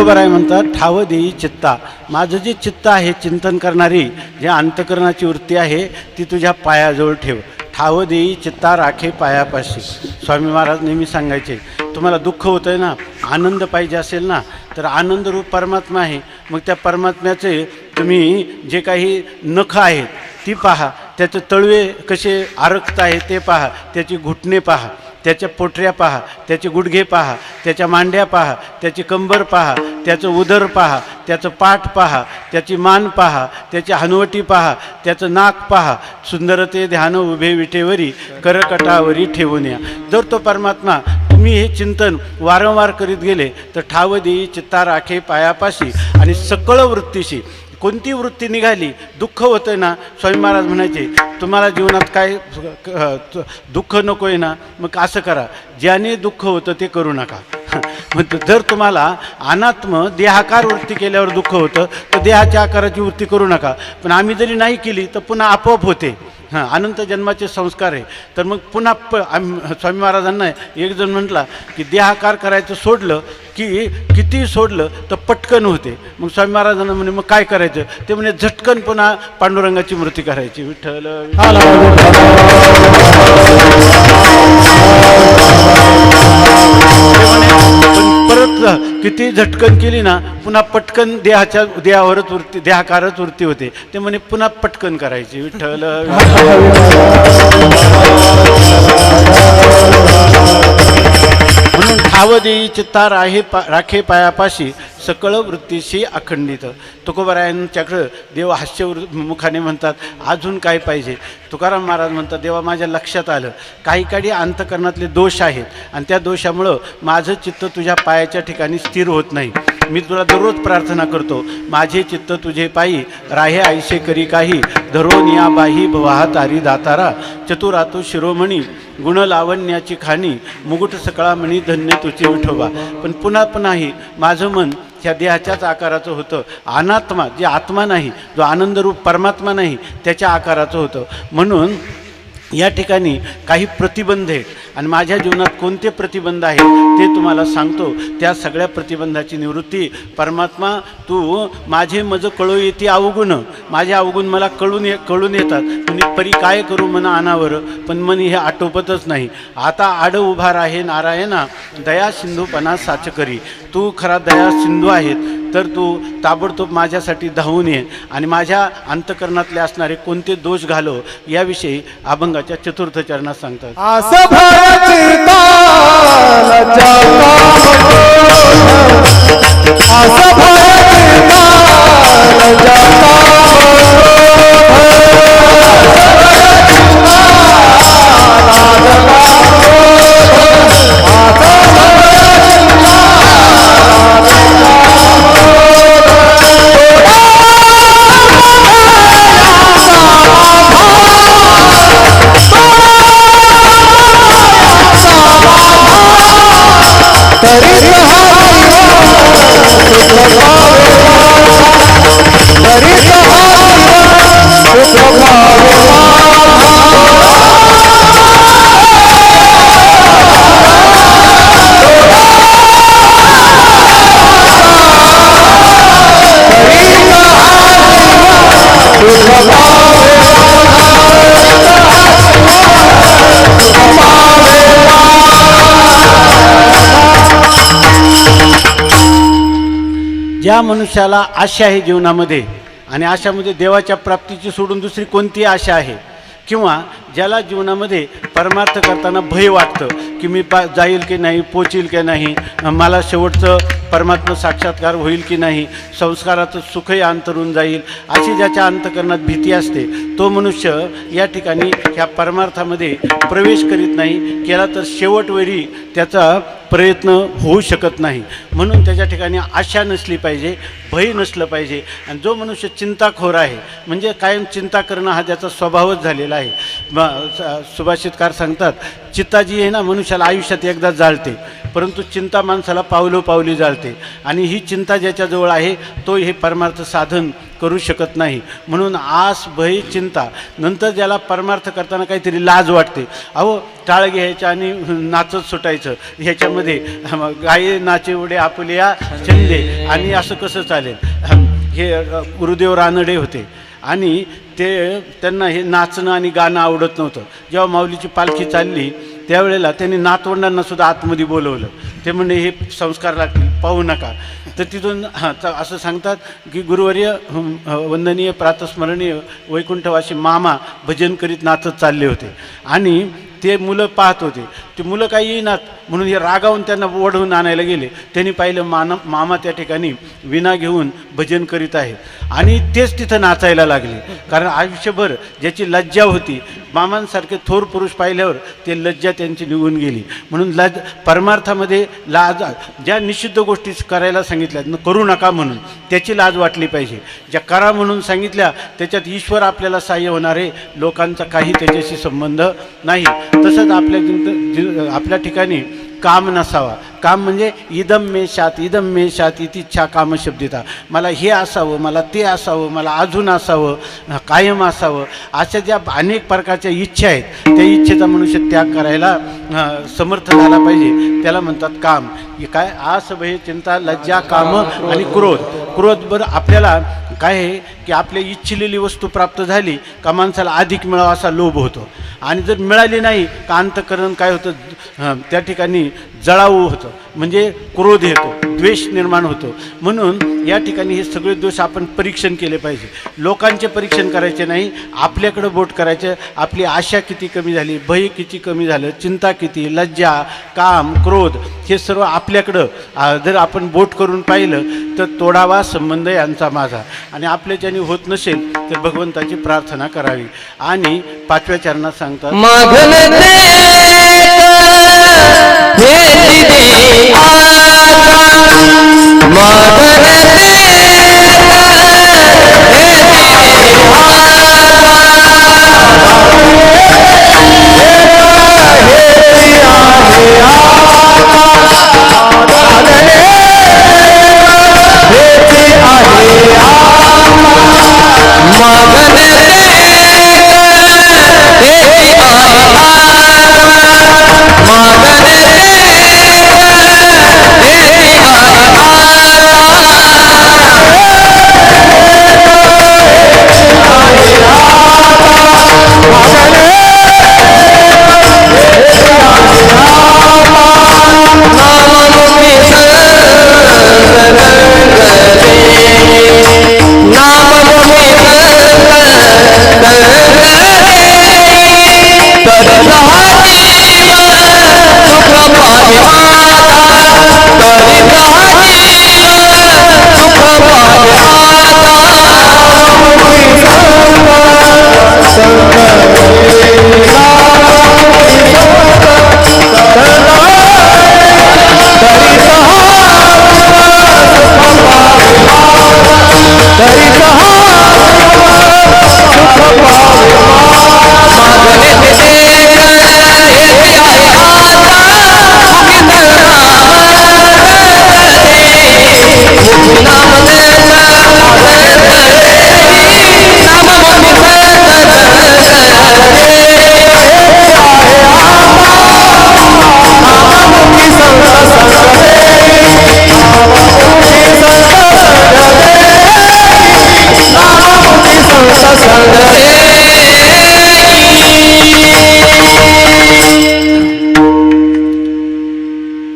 तुकोबाराय म्हणतात, ठाव देई चित्ता. माझं जे चित्त आहे चिंतन करणारी, जे अंतकरणाची वृत्ती आहे ती तुझ्या पायाजवळ ठेव. ठाव देई चित्ता राखे पायापाशी. स्वामी महाराज नेहमी सांगायचे, तुम्हाला दुःख होतं आहे ना, आनंद पाहिजे असेल ना, तर आनंदरूप परमात्मा आहे. मग त्या परमात्म्याचे तुम्ही जे काही नखं आहेत ती पहा, त्याचे तळवे कसे आरक्त आहे ते पहा, त्याची घुटणे पहा, त्याच्या पोटऱ्या पहा, त्याचे गुडघे पहा, त्याच्या मांड्या पहा, त्याची कंबर पहा, त्याचं उदर पहा, त्याचं पाठ पहा, त्याची मान पहा, त्याची हनुवटी पहा, त्याचं नाक पहा. सुंदरते ध्यान उभे विटेवरी करकटावरी ठेवून या. जर तो परमात्मा तुम्ही हे चिंतन वारंवार करीत गेले तर ठाव देई चित्ता राखे पायापाशी. आणि सकळ वृत्तीशी कोणती वृत्ती निघाली, दुःख होतं ना, स्वामी महाराज म्हणायचे, तुम्हाला जीवनात काय दुःख नको आहे ना, मग असं करा, ज्याने दुःख होतं ते करू नका. मग जर तुम्हाला अनात्म देहाकार वृत्ती केल्यावर दुःख होतं तर देहाच्या आकाराची वृत्ती करू नका. पण आम्ही जरी नाही केली तर पुन्हा आपोआप होते. अनंत जन्माचे संस्कार आहे. तर मग पुन्हा स्वामी महाराजांना एक जण म्हटला की देहाकार करायचं सोडलं की किती सोडलं तर पटकन होते. मग स्वामी महाराजांना म्हणे मग काय करायचं, ते म्हणे झटकन पुन्हा पांडुरंगाची मूर्ती करायची. विठ्ठल परत किती झटकन केली ना पुन्हा पटकन देहावरच वृत्ती, देहाकारच वृत्ती होते. ते म्हणे पुन्हा पटकन करायची. विठ्ठल म्हणून ठाव देई चित्ता राखे पायापाशी सकळ वृत्तीशी अखंडित. तुकोबारायांच्याकडं देव हास्य मुखाने म्हणतात, अजून काय पाहिजे. तुकाराम महाराज म्हणतात, देवा माझ्या लक्षात आलं काही काळी अंतकरणातले दोष आहेत आणि त्या दोषामुळं माझं चित्त तुझ्या पायाच्या ठिकाणी स्थिर होत नाही. मी तुला दररोज प्रार्थना करतो, माझे चित्त तुझे पायी राहे आयशे करी काही, धरून या बाही भवाहा तारी दातारा, चतुरातू शिरोमणी गुण लावण्याची खाणी, मुकुट सकळा मणी धन्य तुझे विठोबा. पण पुन्हा पुन्हाही माझं मन ह्या देहाच्याच आकाराचं होतं. अनात्मा जे आत्मा नाही, जो आनंदरूप परमात्मा नाही, त्याच्या आकाराचं होतं. म्हणून या ठिकाणी काही प्रतिबंध आहेत आणि माझ्या जीवनात कोणते प्रतिबंध आहेत ते तुम्हाला सांगतो. त्या सगळ्या प्रतिबंधाची निवृत्ती परमात्मा, तू माझे मज कळू येते अवगुण, माझे अवगुण मला कळून येतात. तुम्ही परी काय करू म्हणा अनावर, पण मन हे आटोपतच नाही. आता आड उभा राहे नारायणा, दया सिंधूपणा साच करी. तू खरा दया सिंधू आहेत, तर तू ताबडतोब माझ्यासाठी धावून ये आणि माझ्या अंतकरणातले असणारे कोणते दोष घालव याविषयी अभंगाच्या चतुर्थ चरणात सांगतात. ज्या मनुष्याला आशा आहे जीवनामध्ये आणि आशामध्ये देवाच्या प्राप्तीची सोडून दुसरी कोणती आशा आहे, किंवा ज्याला जीवनामध्ये परमार्थ करताना भय वाटतं की मी जाईल की नाही, पोचील की नाही, मला शेवटचं परमात्मा साक्षात्कार होईल की नाही, संस्काराचं सुखही अंतरून जाईल, अशी ज्याच्या अंतकरणात भीती असते तो मनुष्य या ठिकाणी ह्या परमार्थामध्ये प्रवेश करीत नाही. केला तर शेवटवेळी त्याचा प्रयत्न होऊ शकत नाही. म्हणून त्याच्या ठिकाणी आशा नसली पाहिजे, भय नसलं पाहिजे. आणि जो मनुष्य चिंताखोर आहे, म्हणजे कायम चिंता करणं हा त्याचा स्वभावच झालेला आहे. सुभाषितकार सांगतात, चित्ता जी आहे ना मनुष्याला आयुष्यात एकदा जाळते, परंतु चिंता माणसाला पावलोपावली जाळते आणि ही चिंता ज्याच्याजवळ आहे तो हे परमार्थ साधन करू शकत नाही. म्हणून आस भय चिंता, नंतर ज्याला परमार्थ करताना काहीतरी लाज वाटते, अहो टाळ घ्यायचं आणि नाचत सुटायचं, ह्याच्यामध्ये गाये नाचे उडे आपल्या छंदे, आणि असं कसं चालेल. हे गुरुदेव रानडे होते आणि त्यांना हे नाचणं आणि गाणं आवडत नव्हतं. जेव्हा माऊलीची पालखी चालली त्यावेळेला त्यांनी नातवंडांना सुद्धा आतमध्ये बोलवलं. ते म्हणजे हे संस्कार लागतील, पाहू नका. तर तिथून असं सांगतात की गुरुवर्य वंदनीय प्रातस्मरणीय वैकुंठवासी मामा भजन करीत नाचत चालले होते आणि ते मुलं पाहत होते. ते मुलं काही येईनात म्हणून हे रागावून त्यांना ओढवून आणायला गेले. त्यांनी पाहिलं मामा त्या ठिकाणी विणा घेऊन भजन करीत आहेत आणि तेच तिथं नाचायला लागले. कारण आयुष्यभर ज्याची लज्जा होती, मामांसारखे थोर पुरुष पाहिल्यावर ते लज्जा त्यांची निघून गेली. म्हणून परमार्थामध्ये लाज, ज्या निषिद्ध गोष्टी करायला सांगितल्या करू नका म्हणून त्याची लाज वाटली पाहिजे. ज्या करा म्हणून सांगितल्या त्याच्यात ईश्वर आपल्याला सहाय्य होणार आहे, लोकांचा काही त्याच्याशी संबंध नाही. तसंच आपल्या ठिकाणी काम नसावा. काम म्हणजे इदम मे शात इतिच्छा कामशब्दिता, मला हे असावं, मला ते असावं, मला अजून असावं, कायम असावं, अशा ज्या अनेक प्रकारच्या इच्छा आहेत त्या इच्छेचा मनुष्य त्याग करायला समर्थ झाला पाहिजे. त्याला म्हणतात काम. हे काय आस भय चिंता लज्जा काम आणि क्रोध. बरं आपल्याला काय आहे की आपल्या इच्छिलेली वस्तू प्राप्त झाली का माणसाला अधिक मिळावा असा लोभ होतो, आणि जर मिळाली नाही का अंतःकरण काय होतं, त्या ठिकाणी जळाऊ होतं, म्हणजे क्रोध येतो, द्वेष निर्माण होतो. म्हणून या ठिकाणी हे सगळे दोष आपण परीक्षण केले पाहिजे. लोकांचे परीक्षण करायचे नाही, आपल्याकडं बोट करायचं. आपली आशा किती कमी झाली, भय किती कमी झालं, चिंता किती, लज्जा, काम, क्रोध, हे सर्व आपल्याकडं जर आपण बोट करून पाहिलं तर तोडावा संबंध यांचा माझा. आणि आपल्याच्याने होत नसेल तर भगवंताची प्रार्थना करावी. आणि 5व्या चरणात सांगतात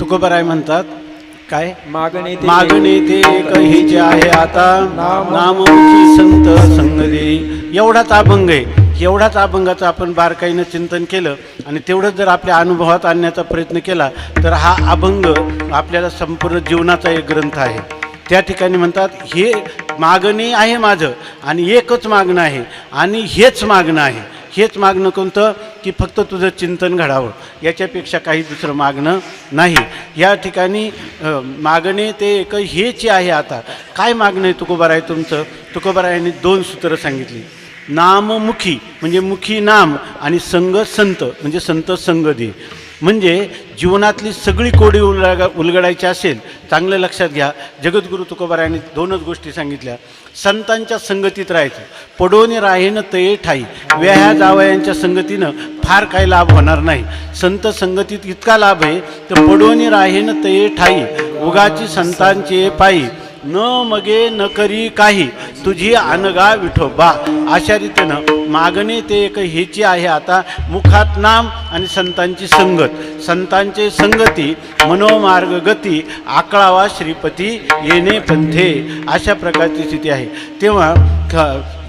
तुकोबाराय म्हणतात काय, मागणे ते काही जे आहे आता, नाममुखी संत संग दे. एवढाच अभंग आहे. एवढाच अभंगाचं आपण बारकाईनं चिंतन केलं आणि तेवढंच जर आपल्या अनुभवात आणण्याचा प्रयत्न केला तर हा अभंग आपल्याला संपूर्ण जीवनाचा एक ग्रंथ आहे. त्या ठिकाणी म्हणतात हे मागणे आहे माझं आणि एकच मागणं आहे आणि हेच मागणं आहे. हेच मागणं कोणतं की फक्त तुझं चिंतन घडावं, याच्यापेक्षा काही दुसरं मागणं नाही. या ठिकाणी मागणे ते एक हेच आहे आता. काय मागणं आहे तुकोबाराय तुमचं? तुकोबारायांनी 2 सूत्रं सांगितली. नाममुखी म्हणजे मुखी नाम आणि संग संत म्हणजे संत संग दे. म्हणजे जीवनातली सगळी कोडी उलगडायची असेल, चांगलं लक्षात घ्या. जगद्गुरू तुकोबारायांनी 2च गोष्टी सांगितल्या. संतांच्या संगतीत राहायचं. पडोनी राहेन तये ठाई. व्याह्या जावयांच्या संगतीनं फार काही लाभ होणार नाही. संत संगतीत इतका लाभ आहे तर पडोनी राहेन तये ठाई. उगाची संतांचे पायी न मगे न करी काही, तुझी अनगा विठोबा. अशा रीतीनं मागणे ते एक हेची आहे. आता मुखात नाम आणि संतांची संगत. संतांचे संगती मनोमार्ग गती, आकळावा श्रीपती येणे पंथे. अशा प्रकारची स्थिती आहे. तेव्हा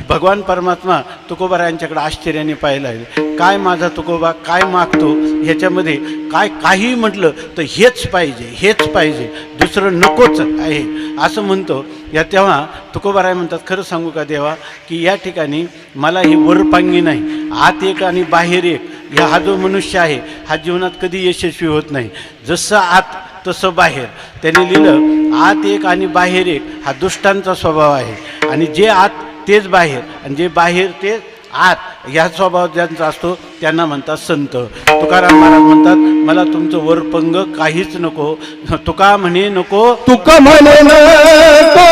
भगवान परमात्मा तुकोबारायांच्याकडे आश्चर्याने पाहिला आहे. काय माझा तुकोबा काय मागतो, ह्याच्यामध्ये काही म्हटलं तर हेच पाहिजे, हेच पाहिजे, दुसरं नकोच आहे असं म्हणतो. या तेव्हा तुकोबाराय म्हणतात, खरं सांगू का देवा, की या ठिकाणी मला ही वरपांगी नाही. आत एक आणि बाहेर एक. हा जो मनुष्य आहे हा जीवनात कधी यशस्वी होत नाही. जसं आत तसं बाहेर. त्याने लिहिलं, आत एक आणि बाहेर एक हा दुष्टांचा स्वभाव आहे. आणि जे आत तेच बाहेर आणि जे बाहेर तेच आत, ह्या स्वभाव ज्यांचा असतो त्यांना म्हणतात संत. तुकाराम महाराज म्हणतात, मला तुमचं वरपंग काहीच नको. तुका म्हणे नको, तुका म्हणे नको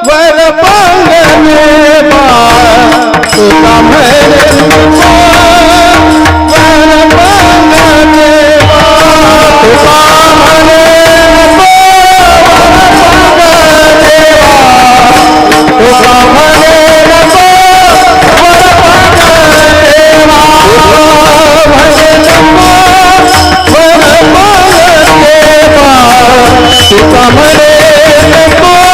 वरपंग देवा. तुका म्हणे नको वरपंग देवा. तुका म्हणे नको वरपंग देवा. तुका म्हणे नको वरपंग देवा. म्हणे नको वरपंग देवा. तुका म्हणे नको वरपंग देवा.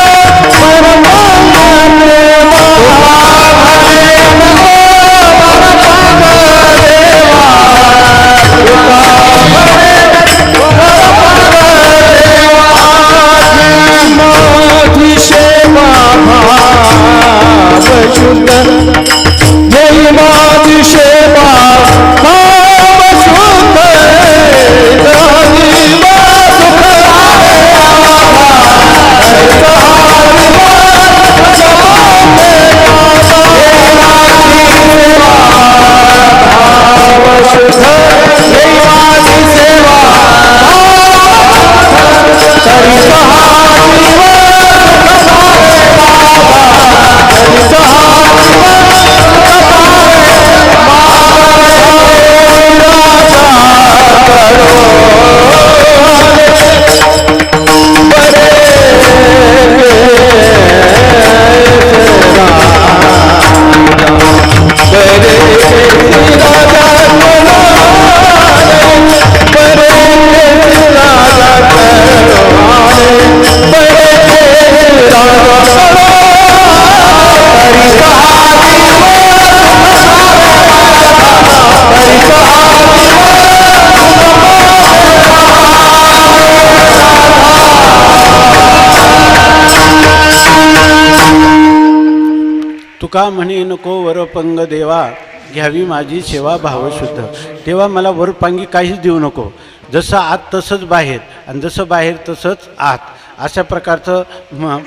तुका म्हणे नको वरपंग देवा, घ्यावी माझी सेवा भावशुद्ध. तेव्हा मला वरपांगी काहीच देऊ नको. जसं आत तसंच बाहेर आणि जसं बाहेर तसंच आत. अशा प्रकारचं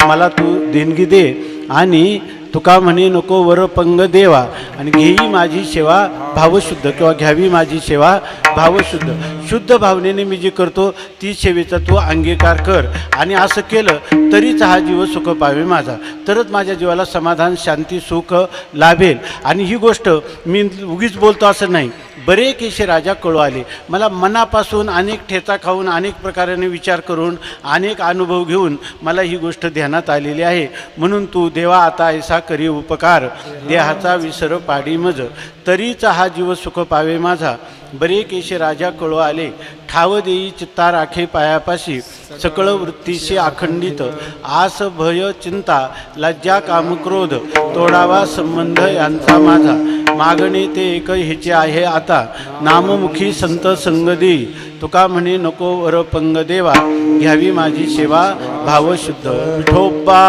मला तू देणगी दे. आणि तुका म्हणे नको वरपंग देवा आणि घेई माझी सेवा भावशुद्ध, किंवा घ्यावी माझी सेवा भावशुद्ध. शुद्ध भावनेने मी जी करतो ती सेवेचा तू अंगीकार कर. आणि असं केलं तरीच हा जीव सुख पावे माझा, तरच माझ्या जीवाला समाधान शांती सुख लाभेल. आणि ही गोष्ट मी उगीच बोलतो असं नाही. बरेकेशे राजा कळू आले. मला मनापासून अनेक ठेचा खाऊन अनेक प्रकाराने विचार करून अनेक अनुभव घेऊन मला ही गोष्ट ध्यानात आलेली आहे. म्हणून तू देवा आता ऐसा करी उपकार, देहाचा विसर पाडी मज, तरीच हा जीव सुख पावे माझा. बरेकेशे राजा कळू आले, ठाव देई चित्ता राखे पायापाशी, सकळ वृत्तीशी अखंडित, आस भय चिंता लज्जा कामक्रोध, तोडावा संबंध यांचा माझा. मागणे ते एक हेचे आहे आता, नाममुखी संत संगदी. तुका म्हणे नको वरपंग देवा, घ्यावी माझी सेवा भावशुद्ध. विठोबा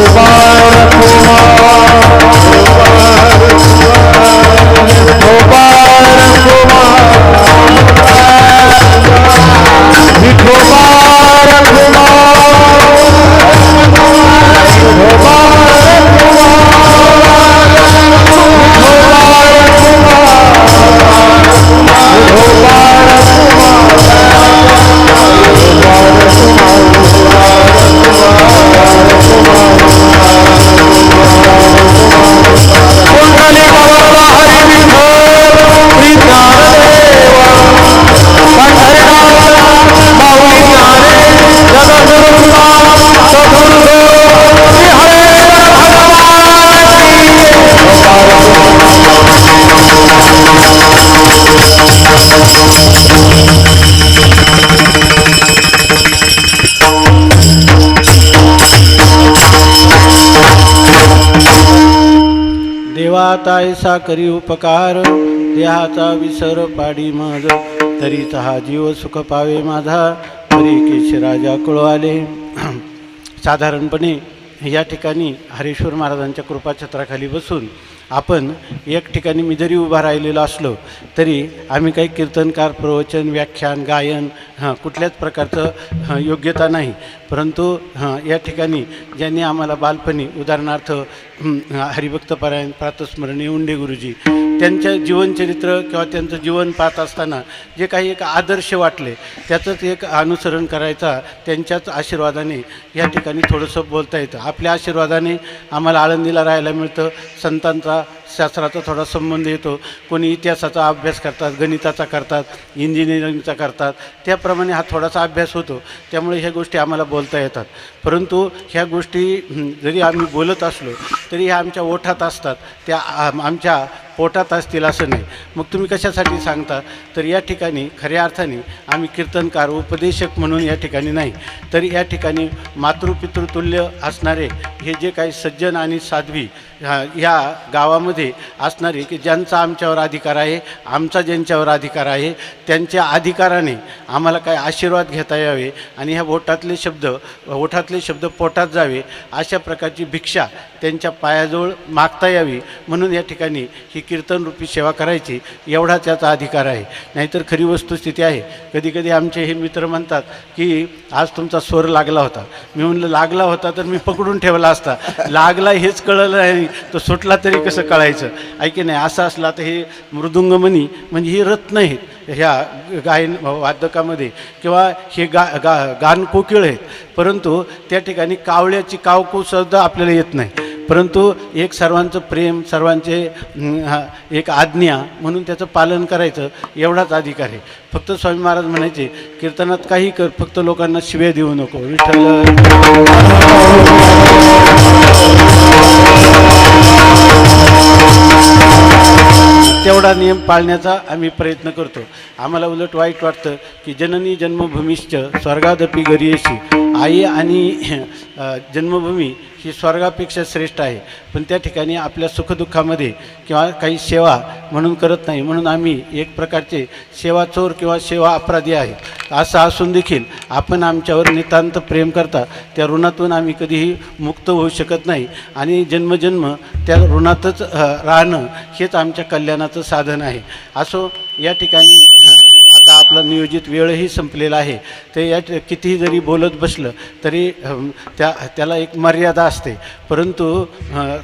Bye. तायसा करी उपकार, देहाचा विसर पाडी मज, तरीचा हा जीव सुख पावे माझा, तरी केशराजा कुळ आले. साधारणपणे या ठिकाणी हरेश्वर महाराजांच्या कृपाछत्राखाली बसून आपण एक ठिकाणी मी जरी उभा राहिलेलो असलो तरी आम्ही काही कीर्तनकार, प्रवचन, व्याख्यान, गायन कुठल्याच प्रकारचं योग्यता नाही. परंतु या ठिकाणी ज्यांनी आम्हाला बालपणी उदाहरणार्थ हरिभक्तपरायण प्रातस्मरणीय उंडे गुरुजी त्यांचं जीवनचरित्र किंवा त्यांचं जीवन पाहत असताना जे काही एक आदर्श वाटले त्याचंच एक अनुसरण करायचा त्यांच्याच आशीर्वादाने या ठिकाणी थोडंसं बोलता येतं. आपल्या आशीर्वादाने आम्हाला आळंदीला राहायला मिळतं. संतांचा शास्त्राचा थोडा संबंध येतो. कोणी इतिहासाचा अभ्यास करतात, गणिताचा करतात, इंजिनिअरिंगचा करतात, त्याप्रमाणे हा थोडासा अभ्यास होतो. त्यामुळे ह्या गोष्टी आम्हाला बोलता येतात. परंतु ह्या गोष्टी जरी आम्ही बोलत असलो तरी ह्या आमच्या ओठात असतात, त्या आमच्या पोटात असतील असं नाही. मग तुम्ही कशासाठी सांगता? तर या ठिकाणी खऱ्या अर्थाने आम्ही कीर्तनकार, उपदेशक म्हणून या ठिकाणी नाही, तर या ठिकाणी मातृपितृतुल्य असणारे हे जे काही सज्जन आणि साध्वी ह्या गावामध्ये असणारे की ज्यांचा आमच्यावर अधिकार आहे, आमचा ज्यांच्यावर अधिकार आहे, त्यांच्या अधिकाराने आम्हाला काय आशीर्वाद घेता यावे आणि ह्या ओठातले शब्द पोटात जावे अशा प्रकारची भिक्षा त्यांच्या पायाजवळ मागता यावी म्हणून या ठिकाणी ही कीर्तनरूपी सेवा करायची एवढा त्याचा अधिकार आहे. नाहीतर खरी वस्तुस्थिती आहे, कधी कधी आमचे हे मित्र म्हणतात की आज तुमचा स्वर लागला होता. मी म्हणलं लागला होता तर मी पकडून ठेवला असता, लागला हेच कळलं नाही तो सुटला तरी कसं कळायचं आहे की नाही. असं असला तर हे मृदुंगमणी म्हणजे ही रत्न आहेत ह्या गायन वादकामध्ये किंवा हे गान कोकिळ आहेत. परंतु त्या ठिकाणी कावळ्याची कावकूसुद्धा आपल्याला येत नाही. परंतु एक सर्वांचं प्रेम, सर्वांचे एक आज्ञा म्हणून त्याचं पालन करायचं एवढाच अधिकार आहे. फक्त स्वामी महाराज म्हणायचे कीर्तनात काही कर, फक्त लोकांना शिव्या देऊ नको. विठ्ठल तेवढा नियम पाळण्याचा आम्ही प्रयत्न करतो. आम्हाला उलट वाईट वाटतं की जननी जन्मभूमीश्च स्वर्गादपी गरीयसी, आई आणि जन्मभूमी ही स्वर्गापेक्षा श्रेष्ठ आहे. पण त्या ठिकाणी आपल्या सुखदुःखामध्ये किंवा काही सेवा म्हणून करत नाही, म्हणून आम्ही एक प्रकारचे सेवा चोर किंवा सेवा अपराधी आहे. असं असून देखील आपण आमच्यावर नितांत प्रेम करता, त्या ऋणातून आम्ही कधीही मुक्त होऊ शकत नाही आणि जन्मजन्म त्या ऋणातच राहणं हेच आमच्या कल्याणाचं साधन आहे. असो या ठिकाणी आता आपला नियोजित वेळही संपलेला आहे. ते या कितीही जरी बोलत बसलं तरी त्याला एक मर्यादा असते. परंतु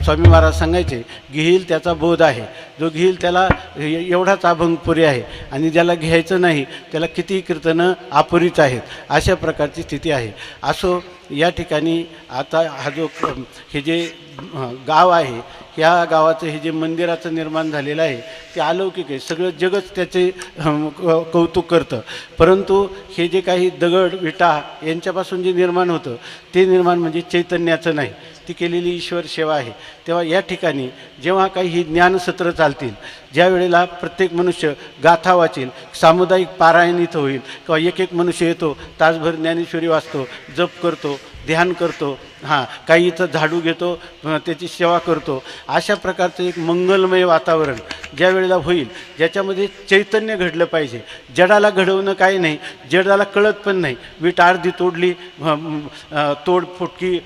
स्वामी महाराज सांगायचे घेईल त्याचा बोध आहे, जो घेईल त्याला एवढाच अभंग पुरे आहे आणि ज्याला घ्यायचं नाही त्याला कितीही कीर्तनं अपुरीच आहेत. अशा प्रकारची स्थिती आहे. असो या ठिकाणी आता हा जो हे जे गाव आहे, ह्या गावाचं हे जे मंदिराचं निर्माण झालेलं आहे ते अलौकिक आहे. सगळं जगच त्याचे कौतुक करतं. परंतु हे जे काही दगड विटा यांच्यापासून जे निर्माण होतं ते निर्माण म्हणजे चैतन्याचं नाही, ती केलेली ईश्वर सेवा आहे. तेव्हा या ठिकाणी जेव्हा काही ही ज्ञानसत्र चालतील, ज्या वेळेला प्रत्येक मनुष्य गाथा वाचेल, सामुदायिक पारायण इथं होईल किंवा एक एक मनुष्य येतो, तासभर ज्ञानेश्वरी वाचतो, जप करतो, ध्यान करतो, काही इथं झाडू घेतो, त्याची सेवा करतो, अशा प्रकारचं एक मंगलमय वातावरण ज्या वेळेला होईल, ज्याच्यामध्ये चैतन्य घडलं पाहिजे. जडाला घडवणं काही नाही, जडाला कळत पण नाही. वीट अर्धी तोडली, तोड फुटकी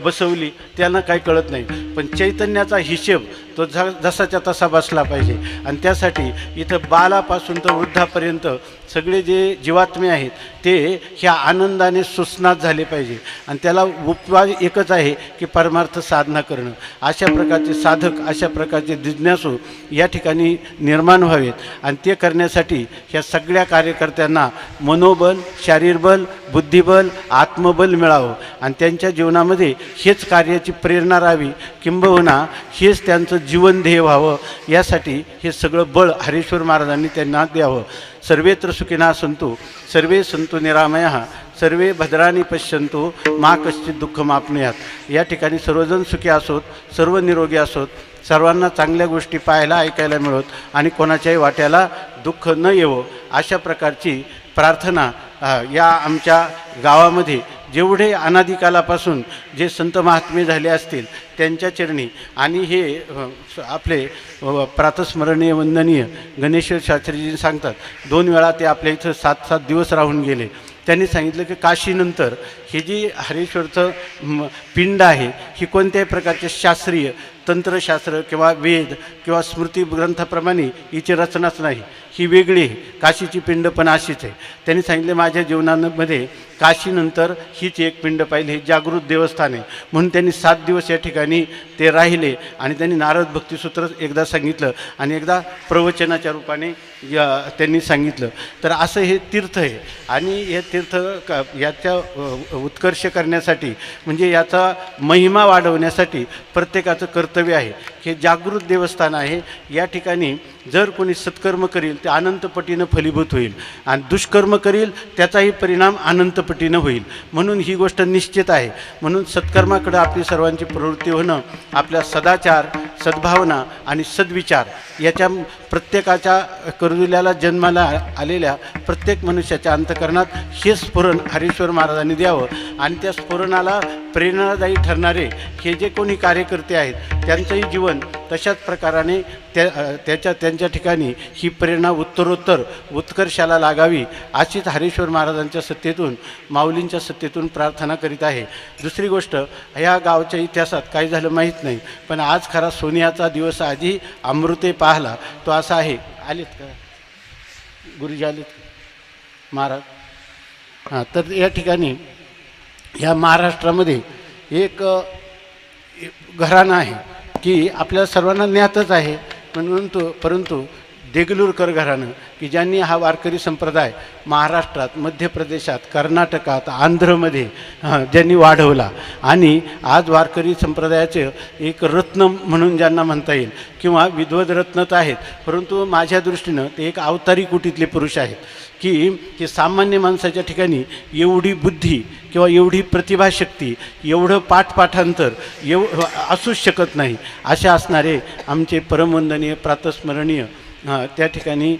बसवली, त्यांना काही कळत नाही. पण चैतन्याचा हिशेब तो जसाच्या तसा बसला पाहिजे. आणि त्यासाठी इथं बालापासून तर वृद्धापर्यंत सगळे जे जीवात्मे आहेत ते ह्या आनंदाने सुस्नात झाले पाहिजे. आणि त्याला उपवास एकच आहे की परमार्थ साधना करणं. अशा प्रकारचे साधक, अशा प्रकारचे जिज्ञासू या ठिकाणी निर्माण व्हावेत. आणि ते करण्यासाठी ह्या सगळ्या कार्यकर्त्यांना मनोबल, शारीरबल, बुद्धिबल, आत्मबल मिळावं आणि त्यांच्या जीवनामध्ये हेच कार्याची प्रेरणा राहावी, किंबहुना हेच त्यांचं जीवन ध्येय व्हावं. यासाठी हे सगळं बळ हरेश्वर महाराजांनी त्यांना द्यावं. सर्वेत्र सुखिनः सन्तु सर्वे सन्तु निरामयः सर्वे भद्राणि पश्यन्तु मा कश्चित् दुःखमाप्नुयात्. या ठिकाणी सर्वजण सुखी असोत, सर्व निरोगी असोत, सर्वांना चांगल्या गोष्टी पाहायला ऐकायला मिळत आणि कोणाच्याही वाट्याला दुःख न येवो अशा प्रकारची प्रार्थना या आमच्या गावामध्ये जेवढे अनादिकालापासून जे संत महात्मे झाले असतील त्यांच्या चरणी आणि हे आपले प्रातस्मरणीय वंदनीय गणेश्वर शास्त्रीजी सांगतात 2 वेळा ते आपल्या इथं 7-7 दिवस राहून गेले. त्यांनी सांगितलं की काशीनंतर हे जी हरेश्वरचं पिंड आहे ही कोणत्याही प्रकारचे शास्त्रीय तंत्रशास्त्र किंवा वेद किंवा स्मृती ग्रंथाप्रमाणे हिची रचनाच नाही, ही वेगळी आहे. काशीची पिंड पण अशीच आहे. त्यांनी सांगितले माझ्या जीवनामध्ये काशीनंतर हीच एक पिंड पाहिली, हे जागृत देवस्थान आहे. म्हणून त्यांनी 7 दिवस या ठिकाणी ते राहिले आणि त्यांनी नारद भक्तिसूत्र एकदा सांगितलं आणि एकदा प्रवचनाच्या रूपाने त्यांनी सांगितलं. तर असं हे तीर्थ आहे आणि हे तीर्थ याच्या उत्कर्ष करण्यासाठी म्हणजे याचा महिमा वाढवण्यासाठी प्रत्येकाचं कर्तव्य आहे. हे जागृत देवस्थान आहे. या ठिकाणी जर कोणी सत्कर्म करील ते अनंतपटीनं फलीभूत होईल आणि दुष्कर्म करील त्याचाही परिणाम अनंतपटीनं होईल. म्हणून ही गोष्ट निश्चित आहे. म्हणून सत्कर्माकडे आपली सर्वांची प्रवृत्ती होणं, आपल्या सदाचार, सद्भावना आणि सद्विचार याच्या प्रत्येकाच्या करविल्याला जन्माला आलेल्या प्रत्येक मनुष्याच्या अंतःकरणात हे स्फुरण हरीश्वर महाराजांनी द्यावं आणि त्या स्फुरणाला प्रेरणादायी ठरणारे हे जे कोणी कार्यकर्ते आहेत त्यांचंही जीवन तशाच प्रकाराने त्यांच्या ठिकाणी ही प्रेरणा उत्तरोत्तर उत्कर्षाला लागावी अशीच हरीश्वर महाराजांच्या सत्तेतून माऊलींच्या सत्तेतून प्रार्थना करीत आहे. दुसरी गोष्ट, ह्या गावच्या इतिहासात काय झालं माहीत नाही, पण आज खरा सोनियाचा दिवस आधी अमृते पाहला तो असा आहे. आलेत का गुरुजी? आलेत महाराज? हां, तर या ठिकाणी ह्या महाराष्ट्रामध्ये एक घराणं आहे की आपल्या सर्वांना ज्ञातच आहे परंतु देगलूरकर घराणं की ज्यांनी हा वारकरी संप्रदाय महाराष्ट्रात, मध्य प्रदेशात, कर्नाटकात, आंध्रमध्ये ज्यांनी वाढवला आणि आज वारकरी संप्रदायाचे एक रत्न म्हणून ज्यांना म्हणता येईल किंवा विद्वद रत्नच आहेत, परंतु माझ्या दृष्टीनं ते एक अवतारी कुटीतले पुरुष आहेत की सामान्य माणसाच्या ठिकाणी एवढी बुद्धी किंवा एवढी प्रतिभाशक्ती, एवढं पाठपाठांतर असूच शकत नाही. असे असणारे आमचे परमवंदनीय प्रातस्मरणीय त्या ठिकाणी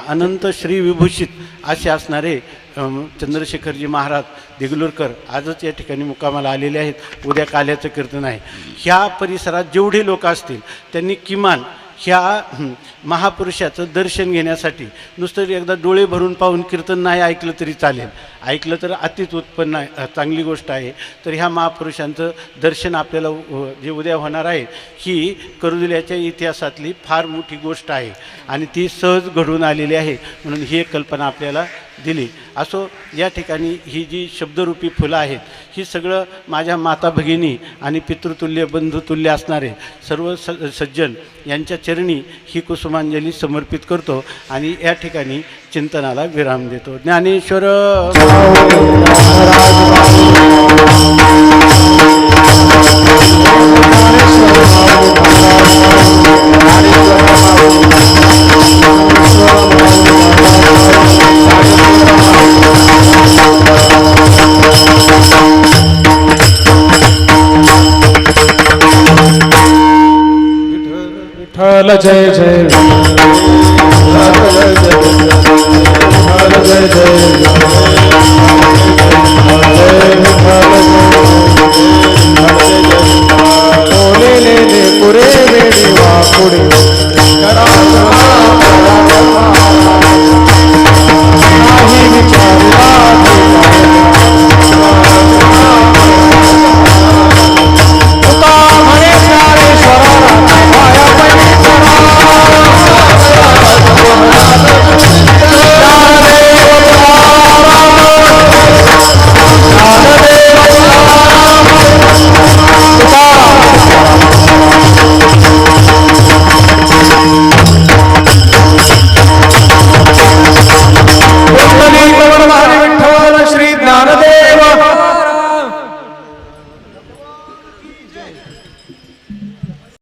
अनंत श्री विभूषित असे असणारे चंद्रशेखरजी महाराज देगलूरकर आजच या ठिकाणी मुक्कामाला आलेले आहेत. उद्या काल्याचं कीर्तन आहे. ह्या परिसरात जेवढे लोक असतील त्यांनी किमान ह्या महापुरुषाचं दर्शन घेण्यासाठी नुसतं एकदा डोळे भरून पाहून कीर्तन नाही ऐकलं तरी चालेल, ऐकलं तर अतिच उत्पन्न आहे, चांगली गोष्ट आहे. तर ह्या महापुरुषांचं दर्शन आपल्याला जे उद्या होणार आहे ही करुदिल्याच्या इतिहासातली फार मोठी गोष्ट आहे आणि ती सहज घडून आलेली आहे. म्हणून ही एक कल्पना आपल्याला दिली. असो, या ठिकाणी ही जी शब्दरूपी फुलं आहेत ही सगळं माझ्या माता भगिनी आणि पितृतुल्य बंधुतुल्य असणारे सर्व सज्जन यांच्या चरणी ही कुसुमांजली समर्पित करतो आणि या ठिकाणी चिंतनाला विराम देतो. ज्ञानेश्वर विठ्ठल जय जय